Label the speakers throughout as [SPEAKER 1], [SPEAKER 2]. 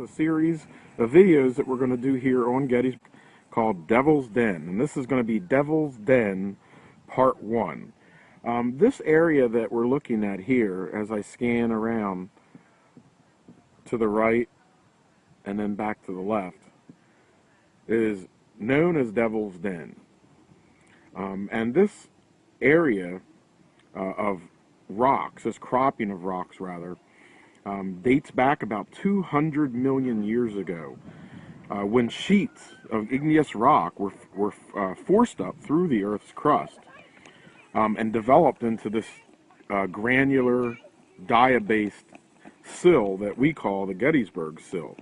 [SPEAKER 1] a series of videos that we're going to do here on Gettysburg called Devil's Den, and this is going to be Devil's Den Part 1. This area that we're looking at here, as I scan around to the right and then back to the left, is known as Devil's Den. And this area of rocks, this cropping of rocks rather, dates back about 200 million years ago, when sheets of igneous rock were forced up through the Earth's crust and developed into this granular dia-based sill that we call the Gettysburg sill.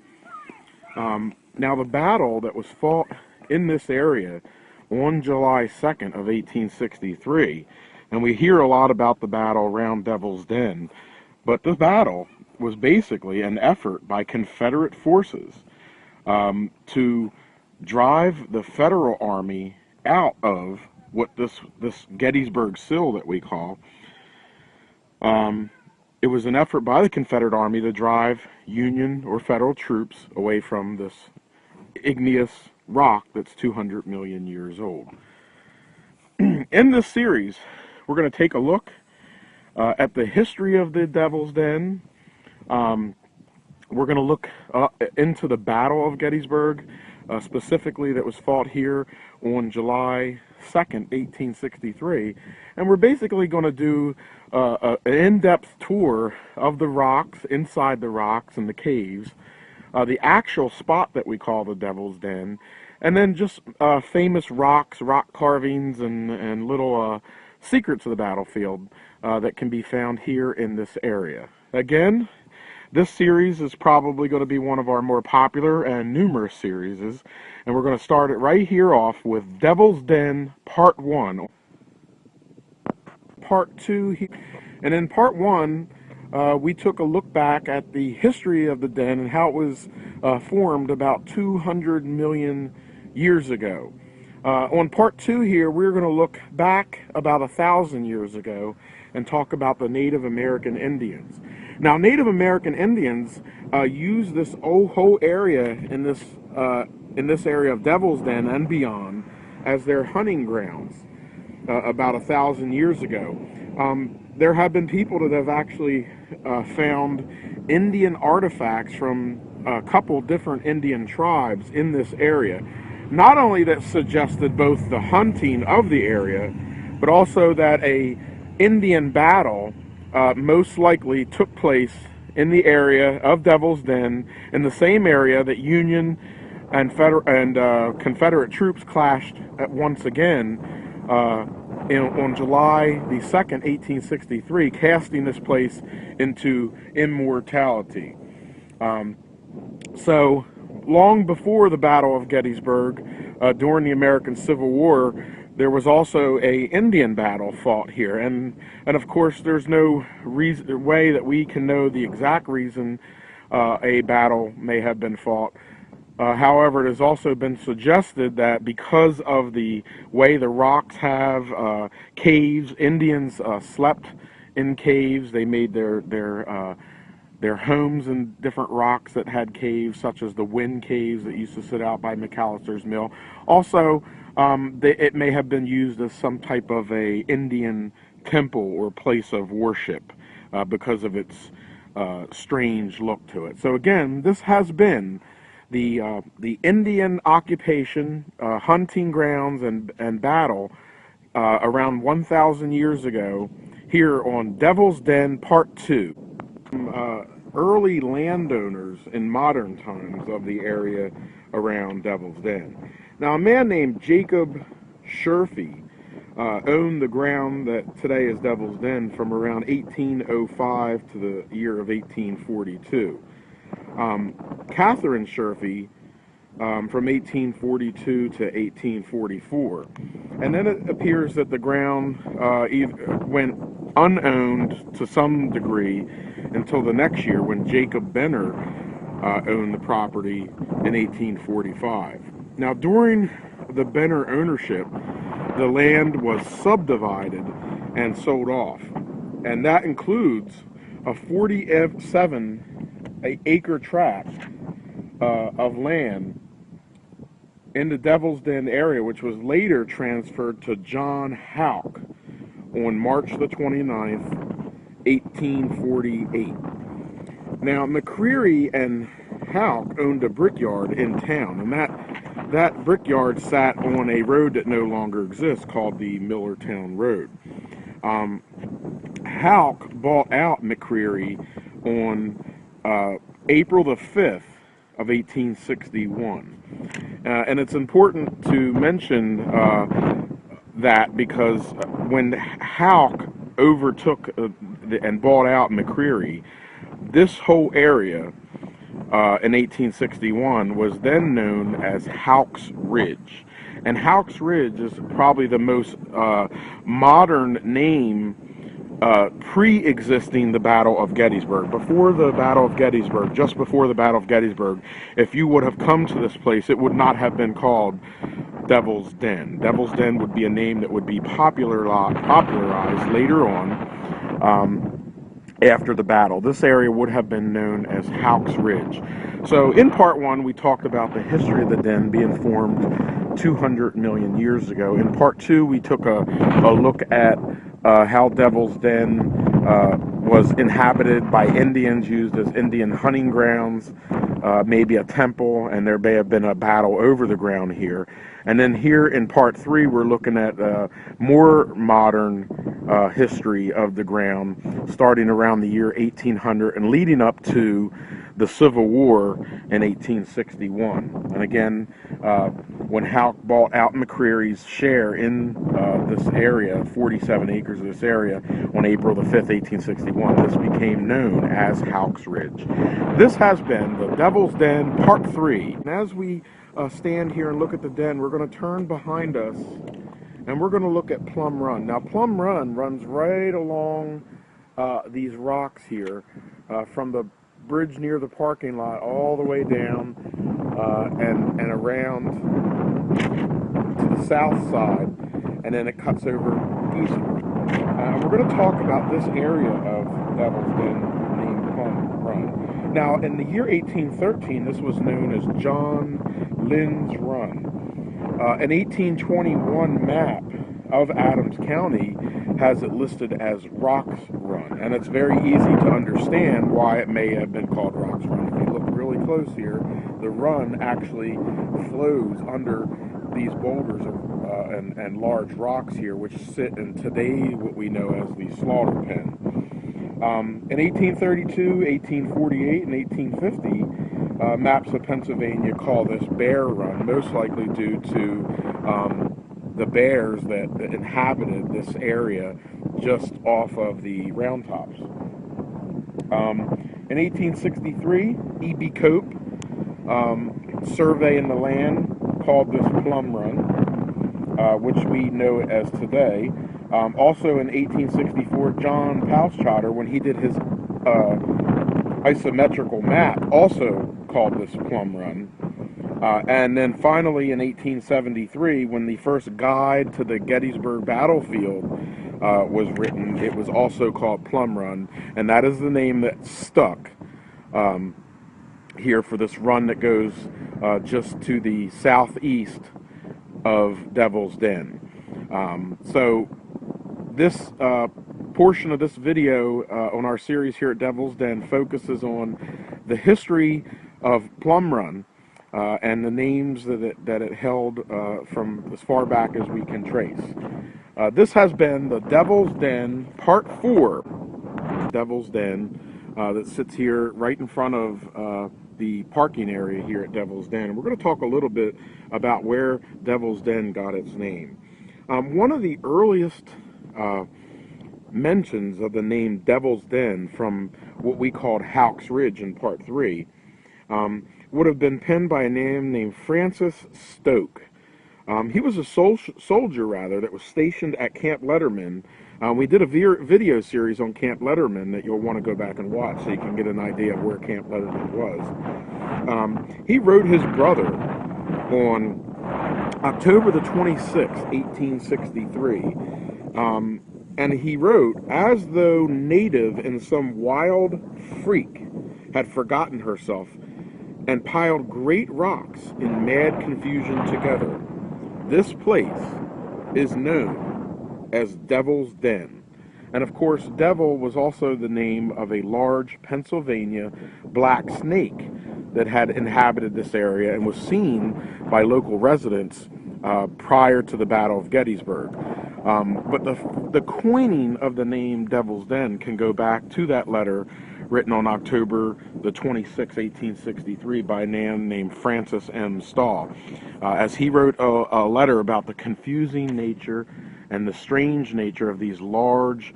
[SPEAKER 1] Now, the battle that was fought in this area on July 2nd of 1863, and we hear a lot about the battle around Devil's Den, but the battle was basically an effort by Confederate forces to drive the Federal Army out of what this Gettysburg sill that we call. It was an effort by the Confederate Army to drive Union or Federal troops away from this igneous rock that's 200 million years old. In this series, we're going to take a look at the history of the Devil's Den. We're going to look into the Battle of Gettysburg, specifically that was fought here on July 2nd, 1863. And we're basically going to do an in-depth tour of the rocks, inside the rocks and the caves, the actual spot that we call the Devil's Den, and then just famous rocks, rock carvings, and little secrets of the battlefield that can be found here in this area. Again, this series is probably going to be one of our more popular and numerous series, and we're going to start it right here off with Devil's Den Part 1. Part 2, and in Part 1, we took a look back at the history of the den and how it was formed about 200 million years ago. On Part 2 here, we're going to look back about 1,000 years ago and talk about the Native American Indians. Now, Native American Indians use this whole area in this area of Devil's Den and beyond as their hunting grounds about 1,000 years ago. There have been people that have actually found Indian artifacts from a couple different Indian tribes in this area. Not only that suggested both the hunting of the area, but also that a Indian battle most likely took place in the area of Devil's Den, in the same area that Union and Confederate troops clashed once again on July the 2nd, 1863, casting this place into immortality. So, long before the Battle of Gettysburg, during the American Civil War, there was also a Indian battle fought here, and of course there's no way that we can know the exact reason a battle may have been fought. However, it has also been suggested that because of the way the rocks have caves, Indians slept in caves. They made their homes in different rocks that had caves, such as the Wind Caves that used to sit out by McAllister's Mill. Also, it may have been used as some type of a Indian temple or place of worship because of its strange look to it. So again, this has been the Indian occupation, hunting grounds, and battle around 1,000 years ago here on Devil's Den Part 2. Early landowners in modern times of the area around Devil's Den. Now, a man named Jacob Sherfy owned the ground that today is Devil's Den from around 1805 to the year of 1842. Catherine Sherfy from 1842 to 1844. And then it appears that the ground went unowned to some degree until the next year when Jacob Benner owned the property in 1845. Now, during the Benner ownership, the land was subdivided and sold off, and that includes a 47-acre tract of land in the Devil's Den area, which was later transferred to John Houck on March the 29th, 1848. Now, McCreary and Houck owned a brickyard in town, and that brickyard sat on a road that no longer exists called the Millertown Road. Houck bought out McCreary on April the 5th of 1861. And it's important to mention that because when Houck overtook and bought out McCreary, this whole area in 1861 was then known as Houck's Ridge. And Houck's Ridge is probably the most modern name pre-existing the Battle of Gettysburg. Before the Battle of Gettysburg, just before the Battle of Gettysburg, if you would have come to this place, it would not have been called Devil's Den. Devil's Den would be a name that would be popularized later on after the battle. This area would have been known as Houck's Ridge. So in part one, we talked about the history of the den being formed 200 million years ago. In part two, we took a look at how Devil's Den was inhabited by Indians, used as Indian hunting grounds, maybe a temple, and there may have been a battle over the ground here. And then here in part three, we're looking at more modern history of the ground, starting around the year 1800 and leading up to the Civil War in 1861. And again, when Houck bought out McCreary's share in this area, 47 acres of this area, on April the 5th, 1861, this became known as Houck's Ridge. This has been the Devil's Den Part 3. And as we stand here and look at the den, we're going to turn behind us and we're going to look at Plum Run. Now, Plum Run runs right along these rocks here from the bridge near the parking lot all the way down and around to the south side, and then it cuts over eastward. We're going to talk about this area of Devil's Den named Plum Run. Now, in the year 1813, this was known as John Lynn's Run. An 1821 map of Adams County has it listed as Rock's Run, and it's very easy to understand why it may have been called Rock's Run. If you look really close here, the run actually flows under these boulders and large rocks here, which sit in today what we know as the slaughter pen. In 1832, 1848, and 1850, maps of Pennsylvania call this Bear Run, most likely due to the bears that inhabited this area just off of the Round Tops. In 1863, E.B. Cope, surveying the land, called this Plum Run, which we know it as today. Also in 1864, John Pauschotter, when he did his isometrical map, also called this Plum Run. And then finally in 1873, when the first guide to the Gettysburg battlefield was written, it was also called Plum Run, and that is the name that stuck here for this run that goes just to the southeast of Devil's Den. So this portion of this video on our series here at Devil's Den focuses on the history of Plum Run and the names that it held from as far back as we can trace. This has been the Devil's Den Part 4, Devil's Den, that sits here right in front of the parking area here at Devil's Den. And we're going to talk a little bit about where Devil's Den got its name. One of the earliest mentions of the name Devil's Den from what we called Houck's Ridge in Part 3 would have been penned by a man named Francis Stoke. He was a soldier, that was stationed at Camp Letterman. We did a video series on Camp Letterman that you'll want to go back and watch so you can get an idea of where Camp Letterman was. He wrote his brother on October the 26th, 1863, and he wrote, "As though native in some wild freak had forgotten herself, and piled great rocks in mad confusion together. This place is known as Devil's Den. And of course, Devil was also the name of a large Pennsylvania black snake that had inhabited this area and was seen by local residents prior to the Battle of Gettysburg. But the coining of the name Devil's Den can go back to that letter written on October the 26th, 1863 by a man named Francis M. Stahl, as he wrote a letter about the confusing nature and the strange nature of these large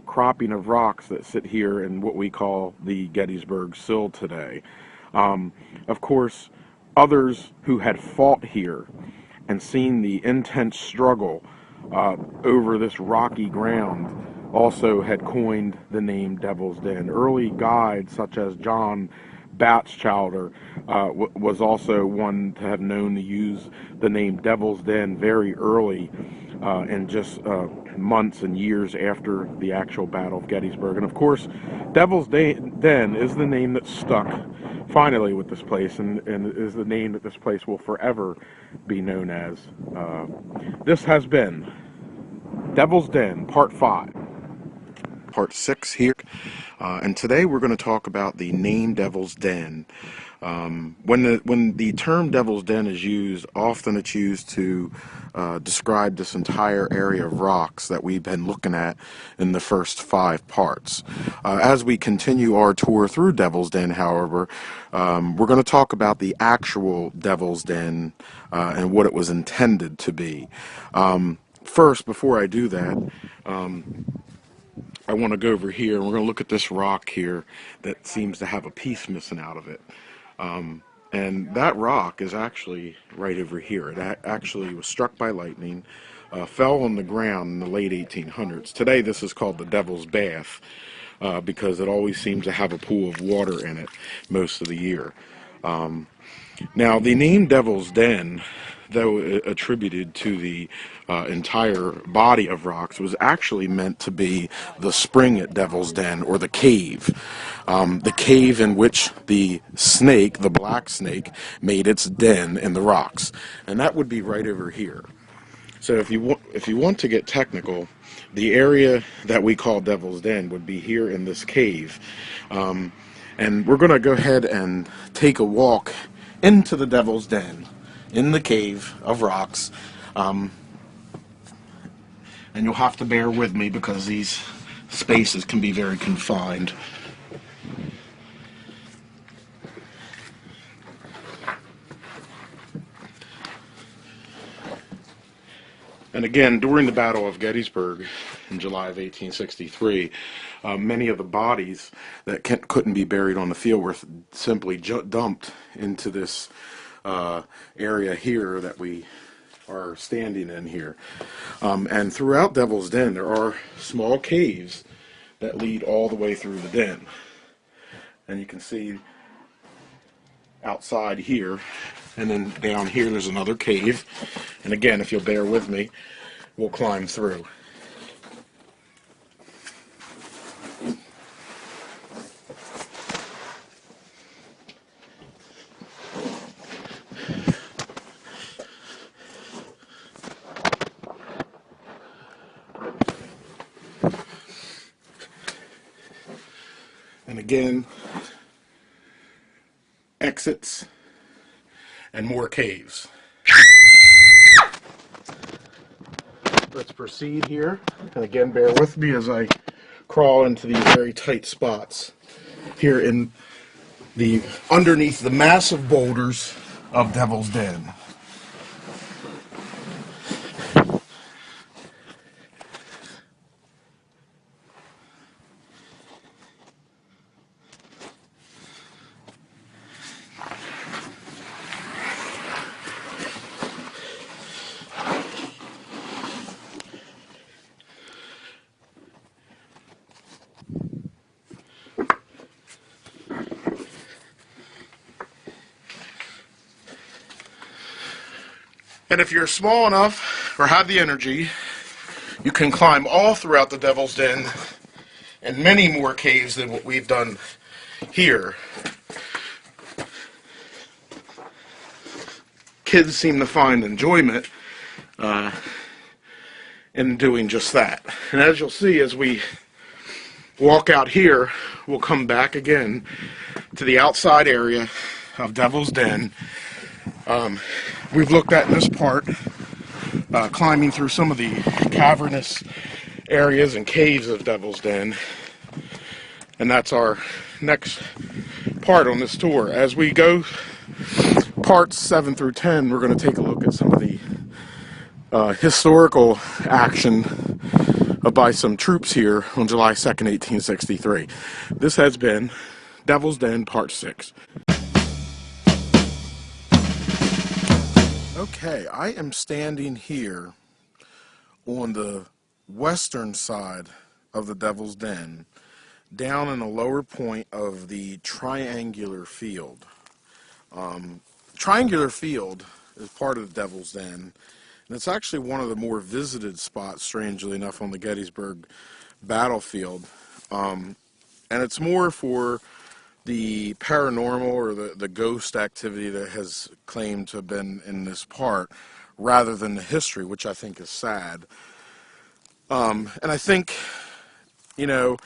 [SPEAKER 1] cropping of rocks that sit here in what we call the Gettysburg Sill today. Of course, others who had fought here and seen the intense struggle over this rocky ground also had coined the name Devil's Den. Early guides such as John Batchelder was also one to have known to use the name Devil's Den very early and just months and years after the actual Battle of Gettysburg. And of course, Devil's Den is the name that stuck finally with this place, and is the name that this place will forever be known as. This has been Devil's Den, Part 5. Part 6 here, and today we're going to talk about the name Devil's Den. When the term Devil's Den is used, often it's used to describe this entire area of rocks that we've been looking at in the first 5 parts. As we continue our tour through Devil's Den, however, we're going to talk about the actual Devil's Den and what it was intended to be. First, before I do that, I want to go over here and we're going to look at this rock here that seems to have a piece missing out of it. And that rock is actually right over here. It actually was struck by lightning, fell on the ground in the late 1800s. Today this is called the Devil's Bath because it always seems to have a pool of water in it most of the year. Now the name Devil's Den, though attributed to the entire body of rocks, was actually meant to be the spring at Devil's Den, or the cave in which the snake, the black snake, made its den in the rocks, and that would be right over here. So if you want to get technical, the area that we call Devil's Den would be here in this cave, and we're going to go ahead and take a walk into the Devil's Den in the cave of rocks, and you'll have to bear with me because these spaces can be very confined. And again, during the Battle of Gettysburg in July of 1863, many of the bodies that couldn't be buried on the field were simply dumped into this area here that we are standing in here. And throughout Devil's Den, there are small caves that lead all the way through the den. And you can see outside here, and then down here there's another cave. And again, if you'll bear with me, we'll climb through. And again, exits and more caves. Let's proceed here, and again, bear with me as I crawl into these very tight spots here in the underneath the massive boulders of Devil's Den. And if you're small enough or have the energy, you can climb all throughout the Devil's Den and many more caves than what we've done here. kids seem to find enjoyment in doing just that. And as you'll see, as we walk out here, we'll come back again to the outside area of Devil's Den. We've looked at in this part, climbing through some of the cavernous areas and caves of Devil's Den. And that's our next part on this tour. As we go parts 7 through 10, we're going to take a look at some of the historical action by some troops here on July 2nd, 1863. This has been Devil's Den Part 6. Okay, I am standing here on the western side of the Devil's Den, down in the lower point of the triangular field. Triangular field is part of the Devil's Den, and it's actually one of the more visited spots, strangely enough, on the Gettysburg battlefield. And it's more for the paranormal or the ghost activity that has claimed to have been in this part, rather than the history, which I think is sad. And I think, you know,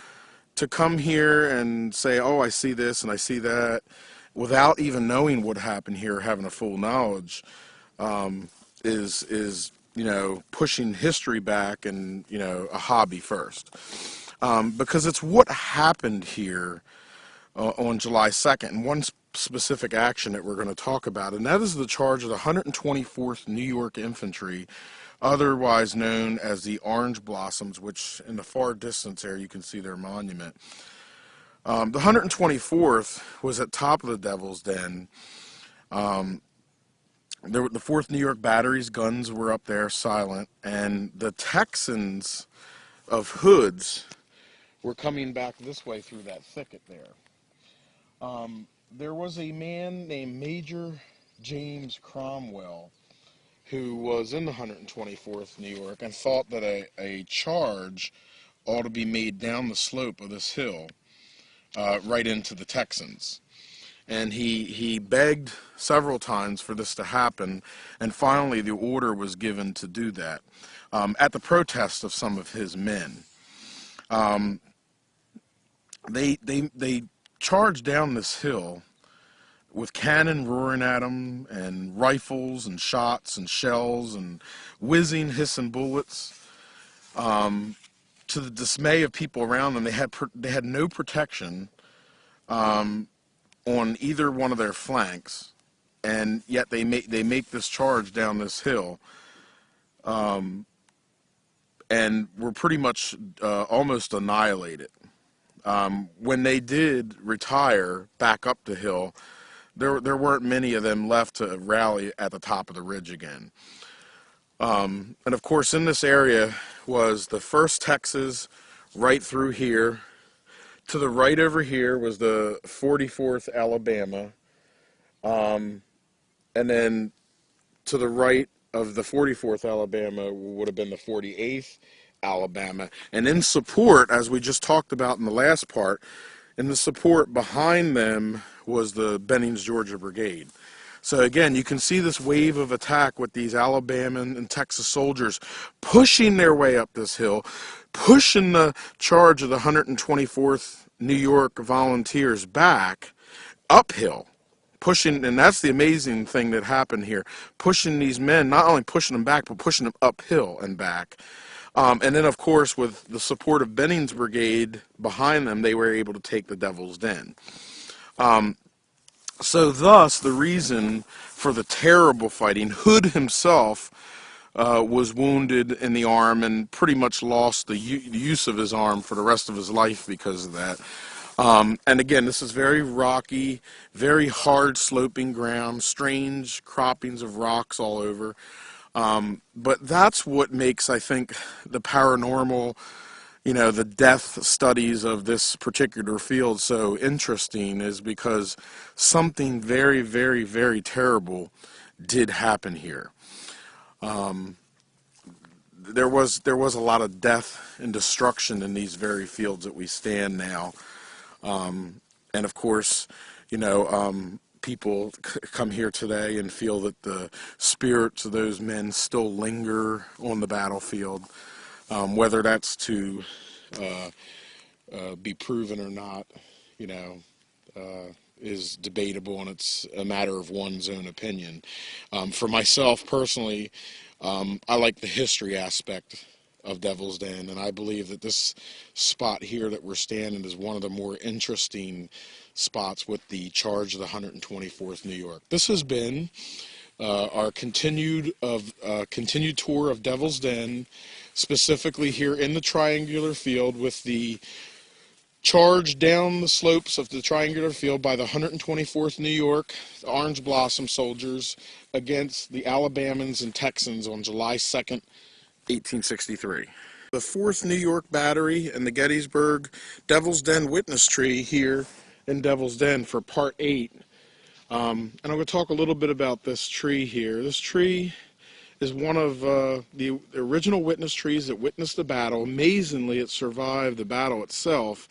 [SPEAKER 1] to come here and say, oh, I see this and I see that, without even knowing what happened here, having a full knowledge, is you know, pushing history back and, you know, a hobby first. Because it's what happened here on July 2nd, and one specific action that we're going to talk about, and that is the charge of the 124th New York Infantry, otherwise known as the Orange Blossoms, which in the far distance there you can see their monument. The 124th was at top of the Devil's Den. The 4th New York Battery's guns were up there silent, and the Texans of Hoods were coming back this way through that thicket there. There was a man named Major James Cromwell who was in the 124th New York and thought that a charge ought to be made down the slope of this hill right into the Texans. And he begged several times for this to happen, and finally the order was given to do that at the protest of some of his men. They charged down this hill with cannon roaring at them, and rifles and shots and shells and whizzing, hissing bullets. To the dismay of people around them, they had no protection on either one of their flanks, and yet they make this charge down this hill, and were pretty much almost annihilated. When they did retire back up the hill, there weren't many of them left to rally at the top of the ridge again. And of course, in this area was the 1st Texas, right through here. To the right over here was the 44th Alabama. And then to the right of the 44th Alabama would have been the 48th Alabama. And in support, as we just talked about in the last part, in the support behind them was the Benning's Georgia Brigade. So again, you can see this wave of attack with these Alabama and Texas soldiers pushing their way up this hill, pushing the charge of the 124th New York Volunteers back uphill. Pushing, and that's the amazing thing that happened here, pushing these men, not only pushing them back, but pushing them uphill and back. And then, of course, with the support of Benning's brigade behind them, they were able to take the Devil's Den. So thus, the reason for the terrible fighting, Hood himself was wounded in the arm and pretty much lost the use of his arm for the rest of his life because of that. And again, this is very rocky, very hard sloping ground, strange croppings of rocks all over. But that's what makes, I think, the paranormal, you know, the death studies of this particular field so interesting, is because something very, very, very terrible did happen here. There was a lot of death and destruction in these very fields that we stand now. And of course, you know, people come here today and feel that the spirits of those men still linger on the battlefield, whether that's to be proven or not, you know, is debatable, and it's a matter of one's own opinion. For myself personally, I like the history aspect of Devil's Den, and I believe that this spot here that we're standing is one of the more interesting spots with the charge of the 124th New York. This has been our continued tour of Devil's Den, specifically here in the triangular field with the charge down the slopes of the triangular field by the 124th New York, the Orange Blossom soldiers, against the Alabamans and Texans on July 2nd, 1863. The 4th New York Battery and the Gettysburg Devil's Den Witness Tree here in Devil's Den for Part 8. And I'm going to talk a little bit about this tree here. This tree is one of the original witness trees that witnessed the battle. Amazingly, it survived the battle itself,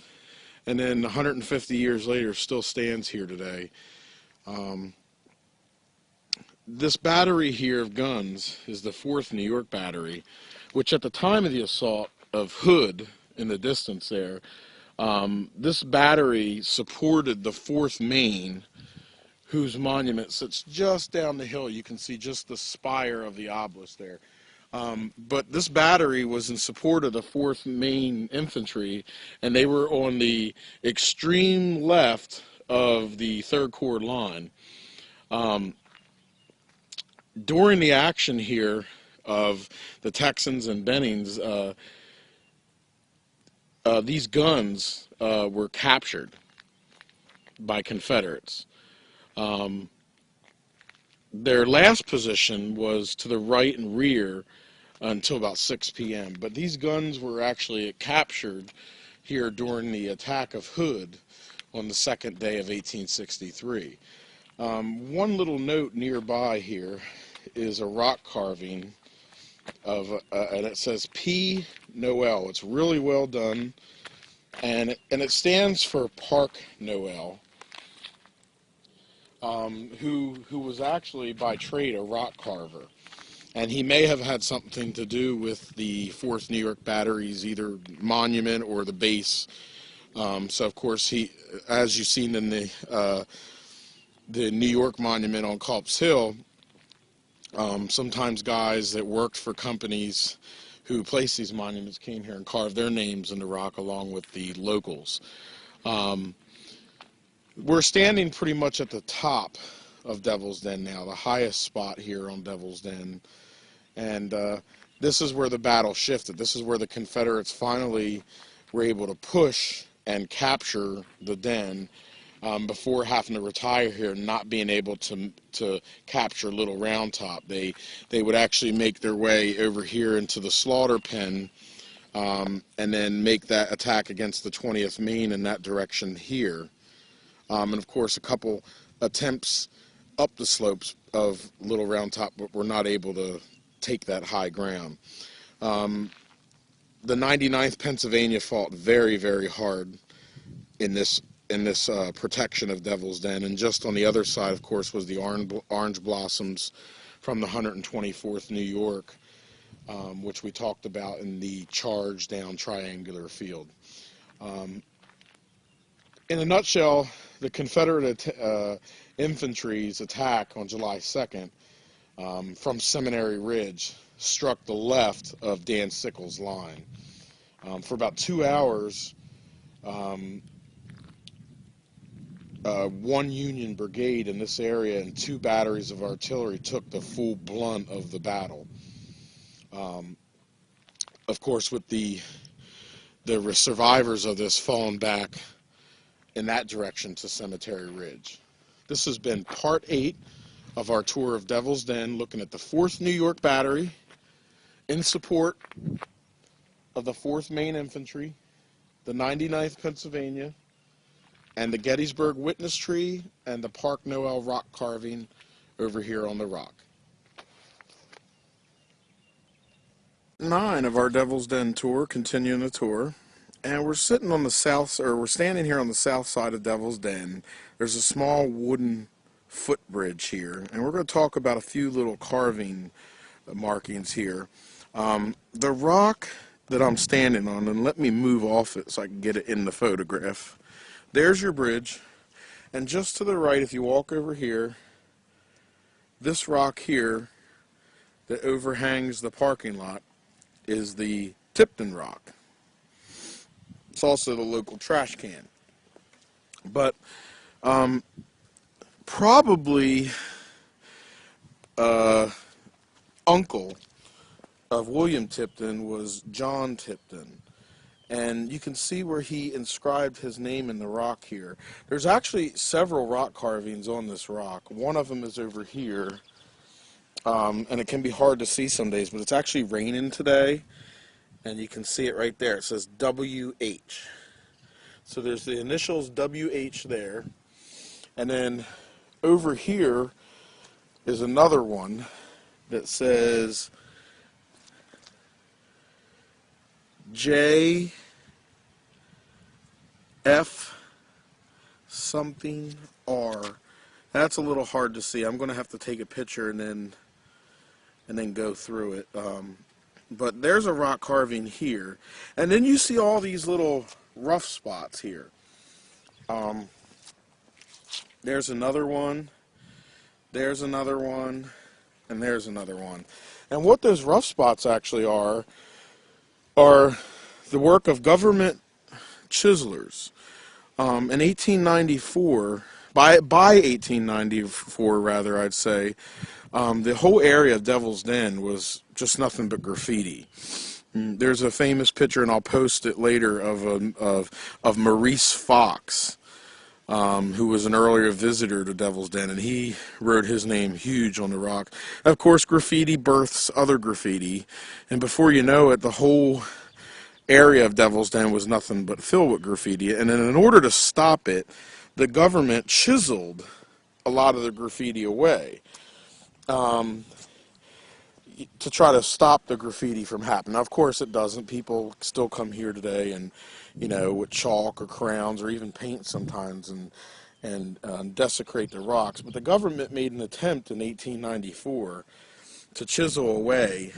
[SPEAKER 1] and then 150 years later still stands here today. This battery here of guns is the 4th New York Battery, which at the time of the assault of Hood in the distance there, this battery supported the 4th Maine, whose monument sits just down the hill. You can see just the spire of the obelisk there. But this battery was in support of the 4th Maine Infantry, and they were on the extreme left of the 3rd Corps line. During the action here of the Texans and Bennings, these guns were captured by Confederates. Their last position was to the right and rear until about 6 p.m. But these guns were actually captured here during the attack of Hood on the 2nd day of 1863. One little note nearby here is a rock carving of, and it says P. Noel. It's really well done, and it stands for Park Noel, who was actually by trade a rock carver. And he may have had something to do with the 4th New York Battery's either monument or the base. So, of course, he, as you've seen in the New York monument on Culp's Hill, sometimes guys that worked for companies who placed these monuments came here and carved their names in the rock along with the locals. We're standing pretty much at the top of Devil's Den now, the highest spot here on Devil's Den. And this is where the battle shifted. This is where the Confederates finally were able to push and capture the den before having to retire here and not being able to capture Little Round Top. They would actually make their way over here into the slaughter pen and then make that attack against the 20th Maine in that direction here. And of course a couple attempts up the slopes of Little Round Top, but were not able to take that high ground. The 99th Pennsylvania fought very, very hard in this protection of Devil's Den, and just on the other side, of course, was the Orange Blossoms from the 124th New York, which we talked about in the charge down triangular field. In a nutshell, the Confederate infantry's attack on July 2nd from Seminary Ridge struck the left of Dan Sickles' line. For about 2 hours, one Union brigade in this area and 2 batteries of artillery took the full blunt of the battle. Of course, with the survivors of this falling back in that direction to Cemetery Ridge. This has been Part 8 of our tour of Devil's Den, looking at the 4th New York Battery in support of the 4th Maine Infantry, the 99th Pennsylvania, and the Gettysburg Witness Tree, and the Park Noel rock carving over here on the rock. 9 of our Devil's Den tour, continuing the tour. And we're sitting on the we're standing here on the south side of Devil's Den. There's a small wooden footbridge here, and we're going to talk about a few little carving markings here. The rock that I'm standing on, and let me move off it so I can get it in the photograph. There's your bridge, and just to the right, if you walk over here, this rock here that overhangs the parking lot is the Tipton Rock. It's also the local trash can. But probably uncle of William Tipton was John Tipton. And you can see where he inscribed his name in the rock here. There's actually several rock carvings on this rock. One of them is over here. And it can be hard to see some days, but it's actually raining today. And you can see it right there. It says WH. So there's the initials WH there. And then over here is another one that says JF something R. That's a little hard to see. I'm going to have to take a picture and then go through it. But there's a rock carving here. And then you see all these little rough spots here. There's another one. There's another one. And there's another one. And what those rough spots actually are the work of government chiselers. In 1894, by 1894 rather, I'd say, the whole area of Devil's Den was just nothing but graffiti. There's a famous picture, and I'll post it later, of Maurice Fox, who was an earlier visitor to Devil's Den, and he wrote his name huge on the rock. Of course, graffiti births other graffiti, and before you know it, the whole area of Devil's Den was nothing but filled with graffiti. And then in order to stop it, the government chiseled a lot of the graffiti away to try to stop the graffiti from happening. Now, of course it doesn't. People still come here today and, with chalk or crayons or even paint sometimes and desecrate the rocks. But the government made an attempt in 1894 to chisel away.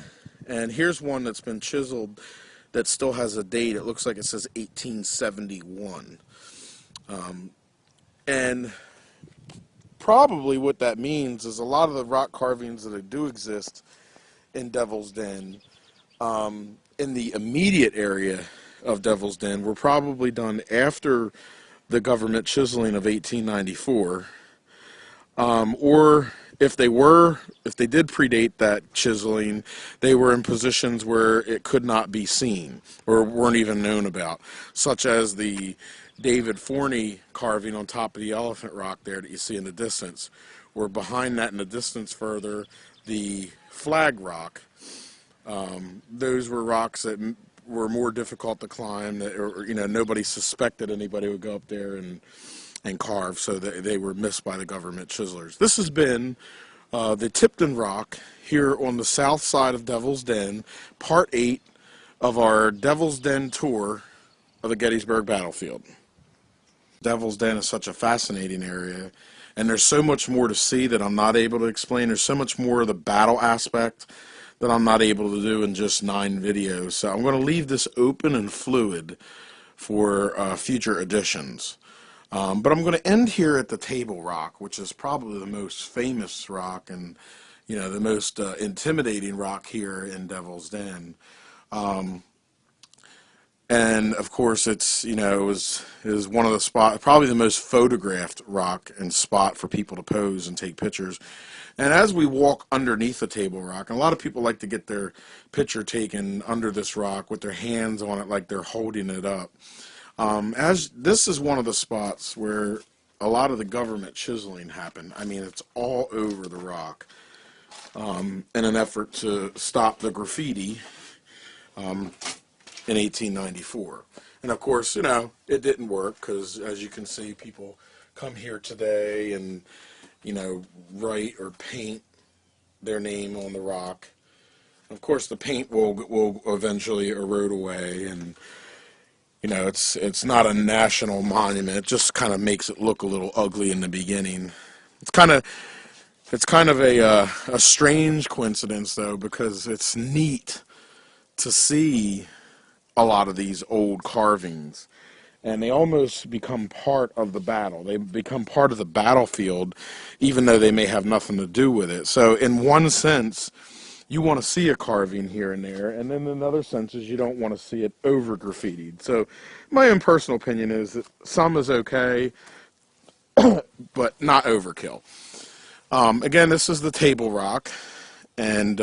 [SPEAKER 1] And here's one that's been chiseled that still has a date. It looks like it says 1871. And probably what that means is a lot of the rock carvings that do exist in Devil's Den, in the immediate area of Devil's Den, were probably done after the government chiseling of 1894, or if they did predate that chiseling, they were in positions where it could not be seen or weren't even known about, such as the David Forney carving on top of the Elephant Rock there that you see in the distance, where behind that in the distance further, the Flag Rock. Those were rocks that were more difficult to climb, nobody suspected anybody would go up there and carve, so that they were missed by the government chiselers. This has been the Tipton Rock here on the south side of Devil's Den, part 8 of our Devil's Den tour of the Gettysburg battlefield. Devil's Den is such a fascinating area, and there's so much more to see that I'm not able to explain. There's so much more of the battle aspect that I'm not able to do in just 9 videos. So I'm going to leave this open and fluid for future editions. But I'm going to end here at the Table Rock, which is probably the most famous rock and, the most intimidating rock here in Devil's Den. And of course, it's, it is one of the spot, probably the most photographed rock and spot for people to pose and take pictures. And as we walk underneath the Table Rock, and a lot of people like to get their picture taken under this rock with their hands on it like they're holding it up. As this is one of the spots where a lot of the government chiseling happened. I mean, it's all over the rock in an effort to stop the graffiti in 1894. And of course, it didn't work because, as you can see, people come here today and, write or paint their name on the rock. Of course, the paint will eventually erode away, and it's not a national monument. It just kind of makes it look a little ugly in the beginning. It's kind of a strange coincidence though, because it's neat to see a lot of these old carvings, and they almost become part of the battle. They become part of the battlefield, even though they may have nothing to do with it. So in one sense, you want to see a carving here and there, and then in other senses, you don't want to see it over graffitied. So my own personal opinion is that some is okay, but not overkill. Again, this is the Table Rock, and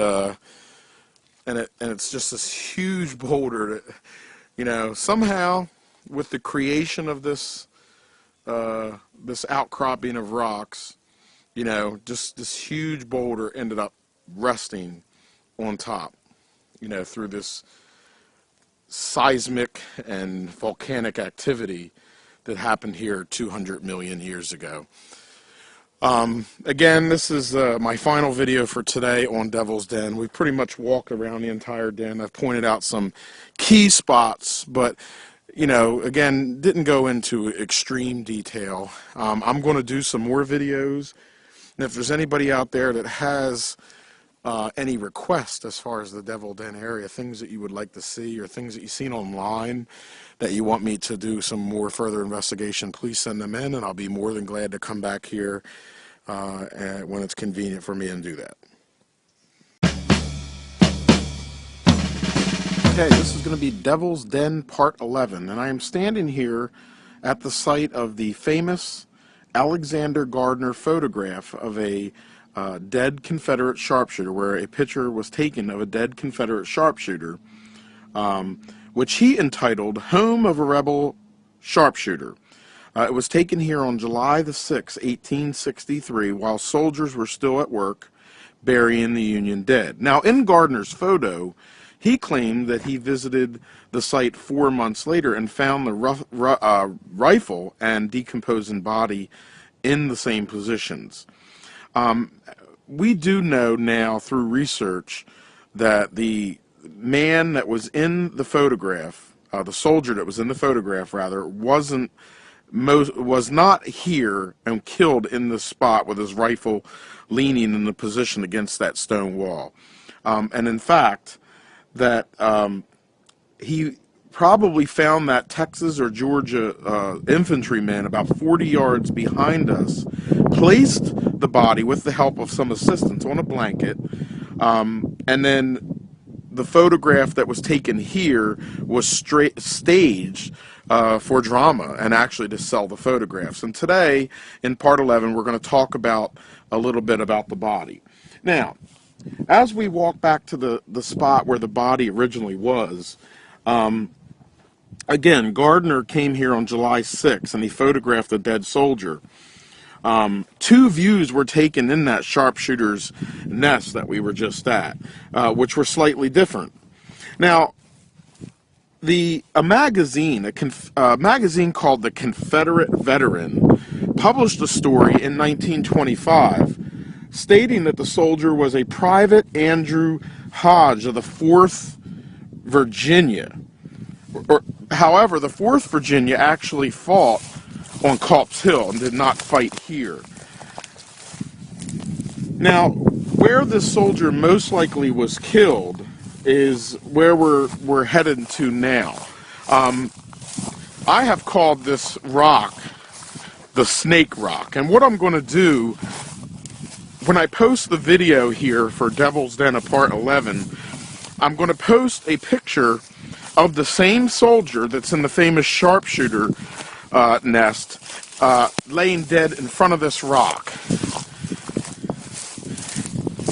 [SPEAKER 1] it's just this huge boulder that, somehow with the creation of this outcropping of rocks, just this huge boulder ended up resting on top, through this seismic and volcanic activity that happened here 200 million years ago. Again, this is my final video for today on Devil's Den. We pretty much walked around the entire den. I've pointed out some key spots, but, again, didn't go into extreme detail. I'm going to do some more videos, and if there's anybody out there that has any requests as far as the Devil Den area, things that you would like to see or things that you've seen online that you want me to do some more further investigation, please send them in, and I'll be more than glad to come back here when it's convenient for me and do that. Okay, this is going to be Devil's Den Part 11, and I am standing here at the site of the famous Alexander Gardner photograph of a dead Confederate sharpshooter, where a picture was taken of a dead Confederate sharpshooter, which he entitled Home of a Rebel Sharpshooter. It was taken here on July the 6th, 1863, while soldiers were still at work burying the Union dead. Now, in Gardner's photo, he claimed that he visited the site 4 months later and found the rifle and decomposing body in the same positions. We do know now through research that the man that was in the photograph, the soldier that was in the photograph rather, was not here and killed in this spot with his rifle leaning in the position against that stone wall. And in fact, that he probably found that Texas or Georgia infantryman about 40 yards behind us, placed the body with the help of some assistants on a blanket, and then the photograph that was taken here was staged for drama and actually to sell the photographs. And today, in Part 11, we're going to talk about a little bit about the body. Now, as we walk back to the spot where the body originally was, again, Gardner came here on July 6th, and he photographed a dead soldier. Two views were taken in that sharpshooter's nest that we were just at, which were slightly different. Now, a magazine called The Confederate Veteran published a story in 1925 stating that the soldier was a Private Andrew Hodge of the 4th Virginia. However, the 4th Virginia actually fought on Culp's Hill and did not fight here. Now, where this soldier most likely was killed is where we're headed to now. I have called this rock the Snake Rock, and what I'm going to do when I post the video here for Devil's Den of Part 11, I'm going to post a picture of the same soldier that's in the famous sharpshooter nest, laying dead in front of this rock.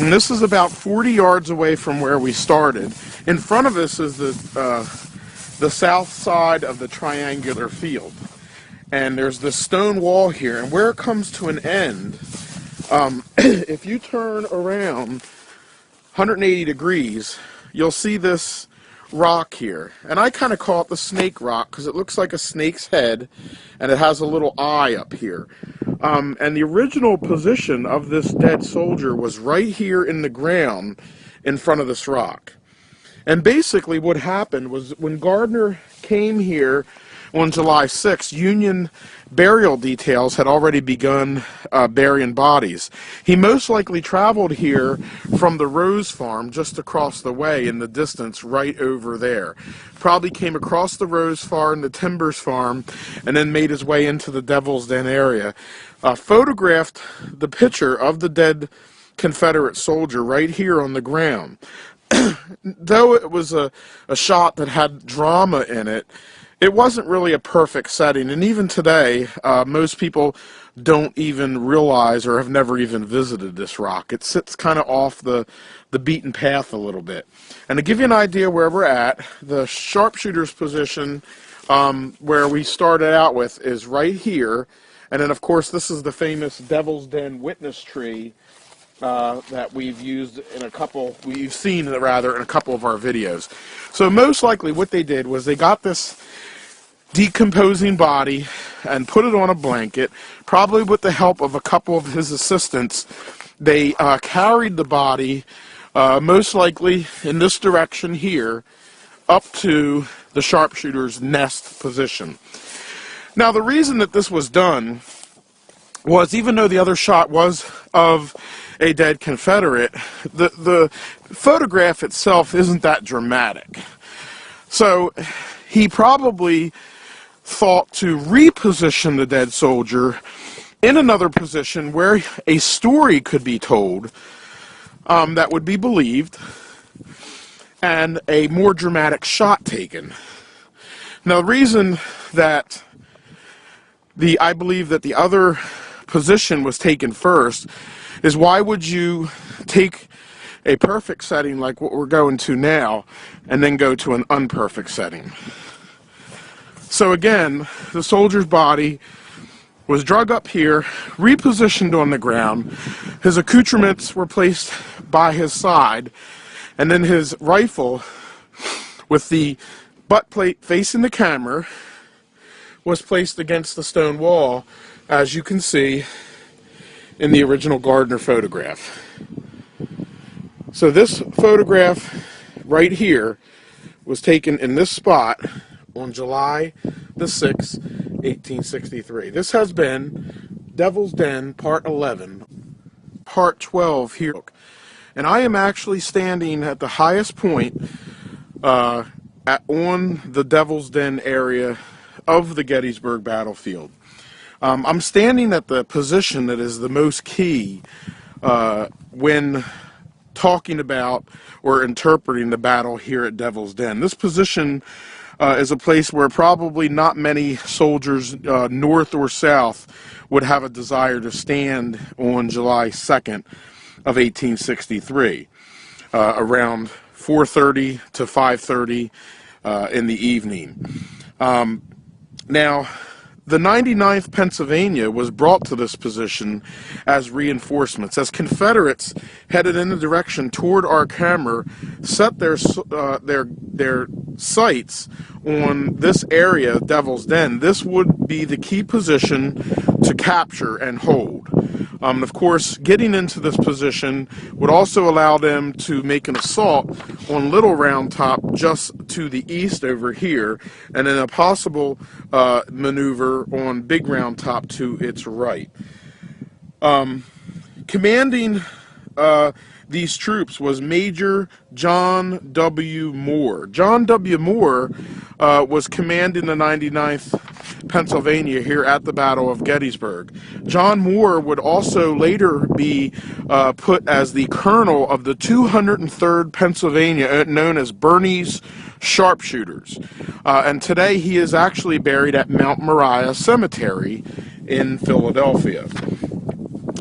[SPEAKER 1] And this is about 40 yards away from where we started. In front of us is the south side of the triangular field. And there's this stone wall here, and where it comes to an end, if you turn around 180 degrees, you'll see this rock here. And I kind of call it the Snake Rock because it looks like a snake's head, and it has a little eye up here. And the original position of this dead soldier was right here in the ground in front of this rock. And basically what happened was when Gardner came here on July 6th, Union burial details had already begun burying bodies. He most likely traveled here from the Rose Farm just across the way in the distance right over there. Probably came across the Rose Farm, the Timbers Farm, and then made his way into the Devil's Den area. Photographed the picture of the dead Confederate soldier right here on the ground. Though it was a shot that had drama in it, it wasn't really a perfect setting. And even today, most people don't even realize or have never even visited this rock. It sits kind of off the beaten path a little bit. And to give you an idea where we're at, the sharpshooter's position where we started out with is right here. And then, of course, this is the famous Devil's Den witness tree that we've seen in a couple of our videos. So most likely what they did was they got this decomposing body and put it on a blanket, probably with the help of a couple of his assistants. They carried the body, most likely in this direction here, up to the sharpshooter's nest position. Now the reason that this was done was, even though the other shot was of a dead Confederate, the photograph itself isn't that dramatic. So he probably thought to reposition the dead soldier in another position where a story could be told that would be believed, and a more dramatic shot taken. Now the reason that I believe that the other position was taken first is, why would you take a perfect setting like what we're going to now and then go to an unperfect setting? So again, the soldier's body was drug up here, repositioned on the ground, his accoutrements were placed by his side, and then his rifle, with the butt plate facing the camera, was placed against the stone wall, as you can see in the original Gardner photograph. So this photograph right here was taken in this spot on July the 6th, 1863. This has been Devil's Den Part 11, Part 12 here. And I am actually standing at the highest point on the Devil's Den area of the Gettysburg battlefield. I'm standing at the position that is the most key when talking about or interpreting the battle here at Devil's Den. This position is a place where probably not many soldiers, north or south, would have a desire to stand on July 2nd of 1863, around 4:30 to 5:30 in the evening. Now, the 99th Pennsylvania was brought to this position as reinforcements, as Confederates headed in the direction toward our camera, set their sights on this area, Devil's Den. This would be the key position to capture and hold. Of course, getting into this position would also allow them to make an assault on Little Round Top just to the east over here, and then a possible maneuver on Big Round Top to its right. Commanding these troops was Major John W. Moore. John W. Moore was commanding the 99th Pennsylvania here at the Battle of Gettysburg. John Moore would also later be put as the colonel of the 203rd Pennsylvania, known as Birney's Sharpshooters. And today he is actually buried at Mount Moriah Cemetery in Philadelphia.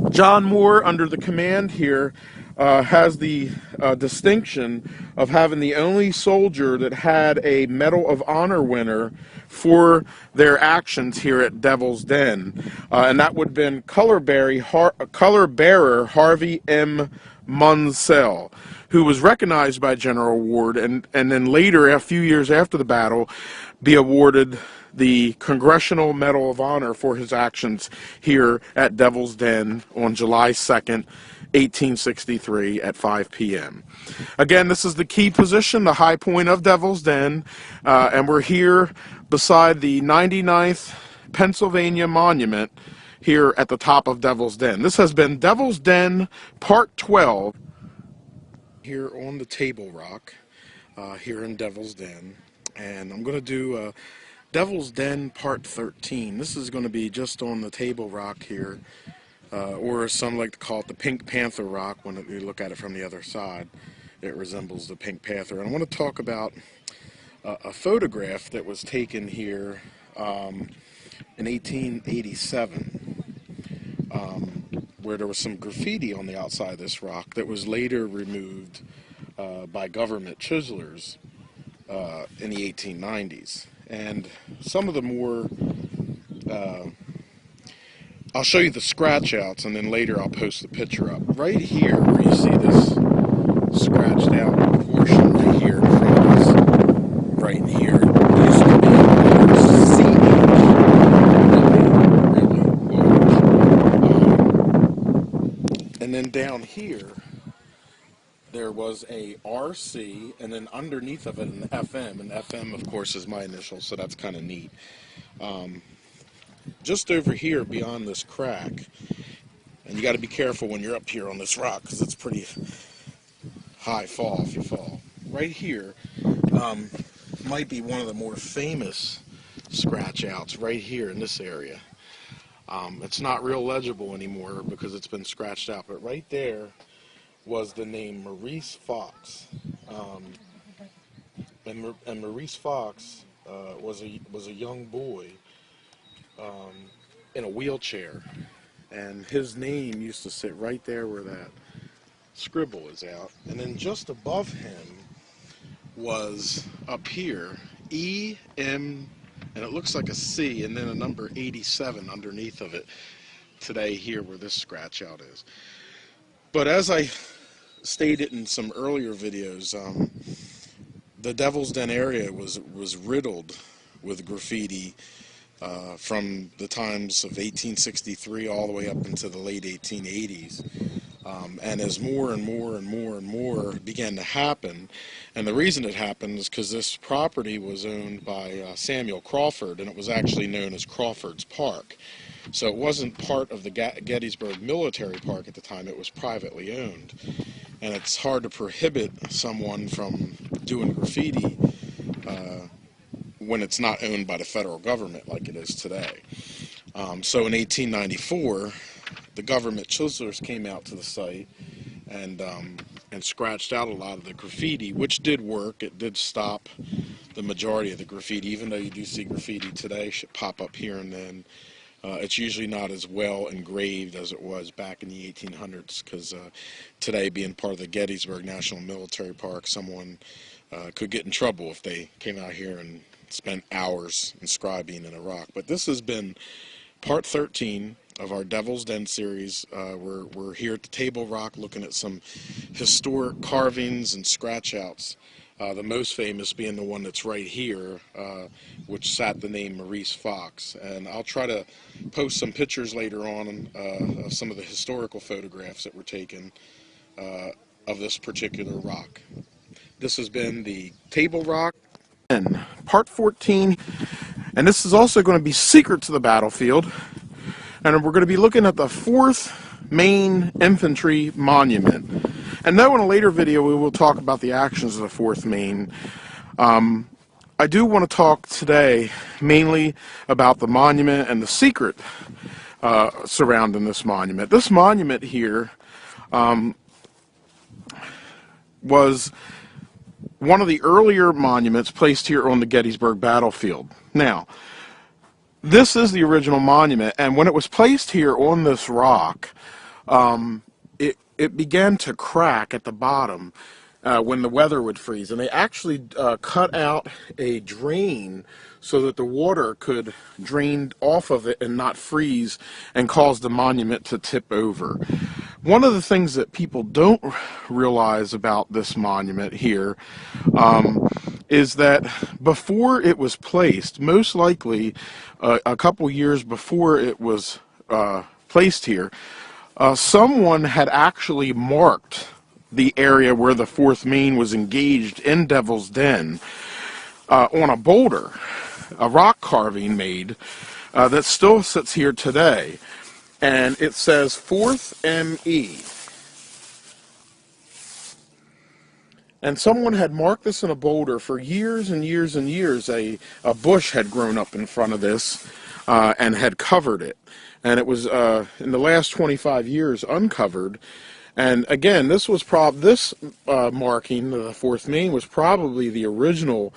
[SPEAKER 1] John Moore, under the command here, has the distinction of having the only soldier that had a Medal of Honor winner for their actions here at Devil's Den, and that would have been color bearer Harvey M. Munsell, who was recognized by General Ward and then later, a few years after the battle, be awarded the Congressional Medal of Honor for his actions here at Devil's Den on July 2nd, 1863 at 5 p.m. Again, this is the key position, the high point of Devil's Den, and we're here beside the 99th Pennsylvania Monument here at the top of Devil's Den. This has been Devil's Den Part 12 here on the Table Rock here in Devil's Den, and I'm going to do Devil's Den Part 13. This is going to be just on the Table Rock here, or some like to call it the Pink Panther Rock. When you look at it from the other side, it resembles the Pink Panther. And I want to talk about a photograph that was taken here in 1887, where there was some graffiti on the outside of this rock that was later removed by government chiselers in the 1890s. And some of the more, I'll show you the scratch outs, and then later I'll post the picture up. Right here, where you see this scratched out portion right here, in front of us, right here, used to be really large. And then down here, there was a RC, and then underneath of it an FM, and FM of course is my initial, so that's kind of neat. Just over here beyond this crack, and you got to be careful when you're up here on this rock because it's pretty high fall if you fall. Right here might be one of the more famous scratch outs right here in this area. It's not real legible anymore because it's been scratched out, but right there was the name Maurice Fox, and Maurice Fox was a young boy in a wheelchair, and his name used to sit right there where that scribble is out, and then just above him was up here EM, and it looks like a C, and then a number 87 underneath of it today here where this scratch out is. But as I stated in some earlier videos, the Devil's Den area was riddled with graffiti from the times of 1863 all the way up into the late 1880s. And as more and more and more and more began to happen, and the reason it happened is because this property was owned by Samuel Crawford, and it was actually known as Crawford's Park. So it wasn't part of the Gettysburg Military Park at the time, it was privately owned. And it's hard to prohibit someone from doing graffiti when it's not owned by the federal government like it is today. So in 1894, the government chiselers came out to the site and scratched out a lot of the graffiti, which did work. It did stop the majority of the graffiti, even though you do see graffiti today pop up here and then. It's usually not as well engraved as it was back in the 1800s, because today, being part of the Gettysburg National Military Park, someone could get in trouble if they came out here and spent hours inscribing in a rock. But this has been part 13 of our Devil's Den series. We're here at the Table Rock looking at some historic carvings and scratch outs. The most famous being the one that's right here, which sat the name Maurice Fox. And I'll try to post some pictures later on of some of the historical photographs that were taken of this particular rock. This has been the Table Rock, and part 14, and this is also going to be Secret to the Battlefield, and we're going to be looking at the 4th Maine Infantry Monument. And though in a later video we will talk about the actions of the 4th Maine, I do want to talk today mainly about the monument and the secret surrounding this monument. This monument here was one of the earlier monuments placed here on the Gettysburg battlefield. Now, this is the original monument, and when it was placed here on this rock, it began to crack at the bottom when the weather would freeze, and they actually cut out a drain so that the water could drain off of it and not freeze and cause the monument to tip over. One of the things that people don't realize about this monument here is that before it was placed, most likely a couple years before it was placed here, someone had actually marked the area where the 4th Maine was engaged in Devil's Den on a boulder, a rock carving made that still sits here today. And it says 4th ME. And someone had marked this in a boulder for years and years and years. A bush had grown up in front of this and had covered it. And it was, in the last 25 years, uncovered. And again, this was marking, the 4th Maine, was probably the original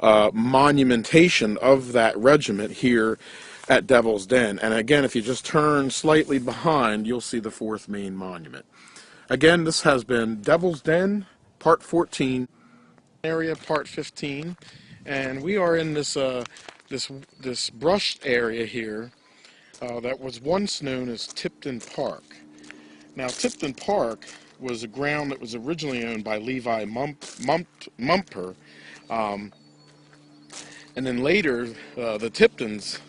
[SPEAKER 1] monumentation of that regiment here at Devil's Den. And again, if you just turn slightly behind, you'll see the 4th Maine Monument. Again, this has been Devil's Den, Part 14, area, Part 15, and we are in this this brushed area here that was once known as Tipton Park. Now, Tipton Park was a ground that was originally owned by Levi Mumper, and then later the Tiptons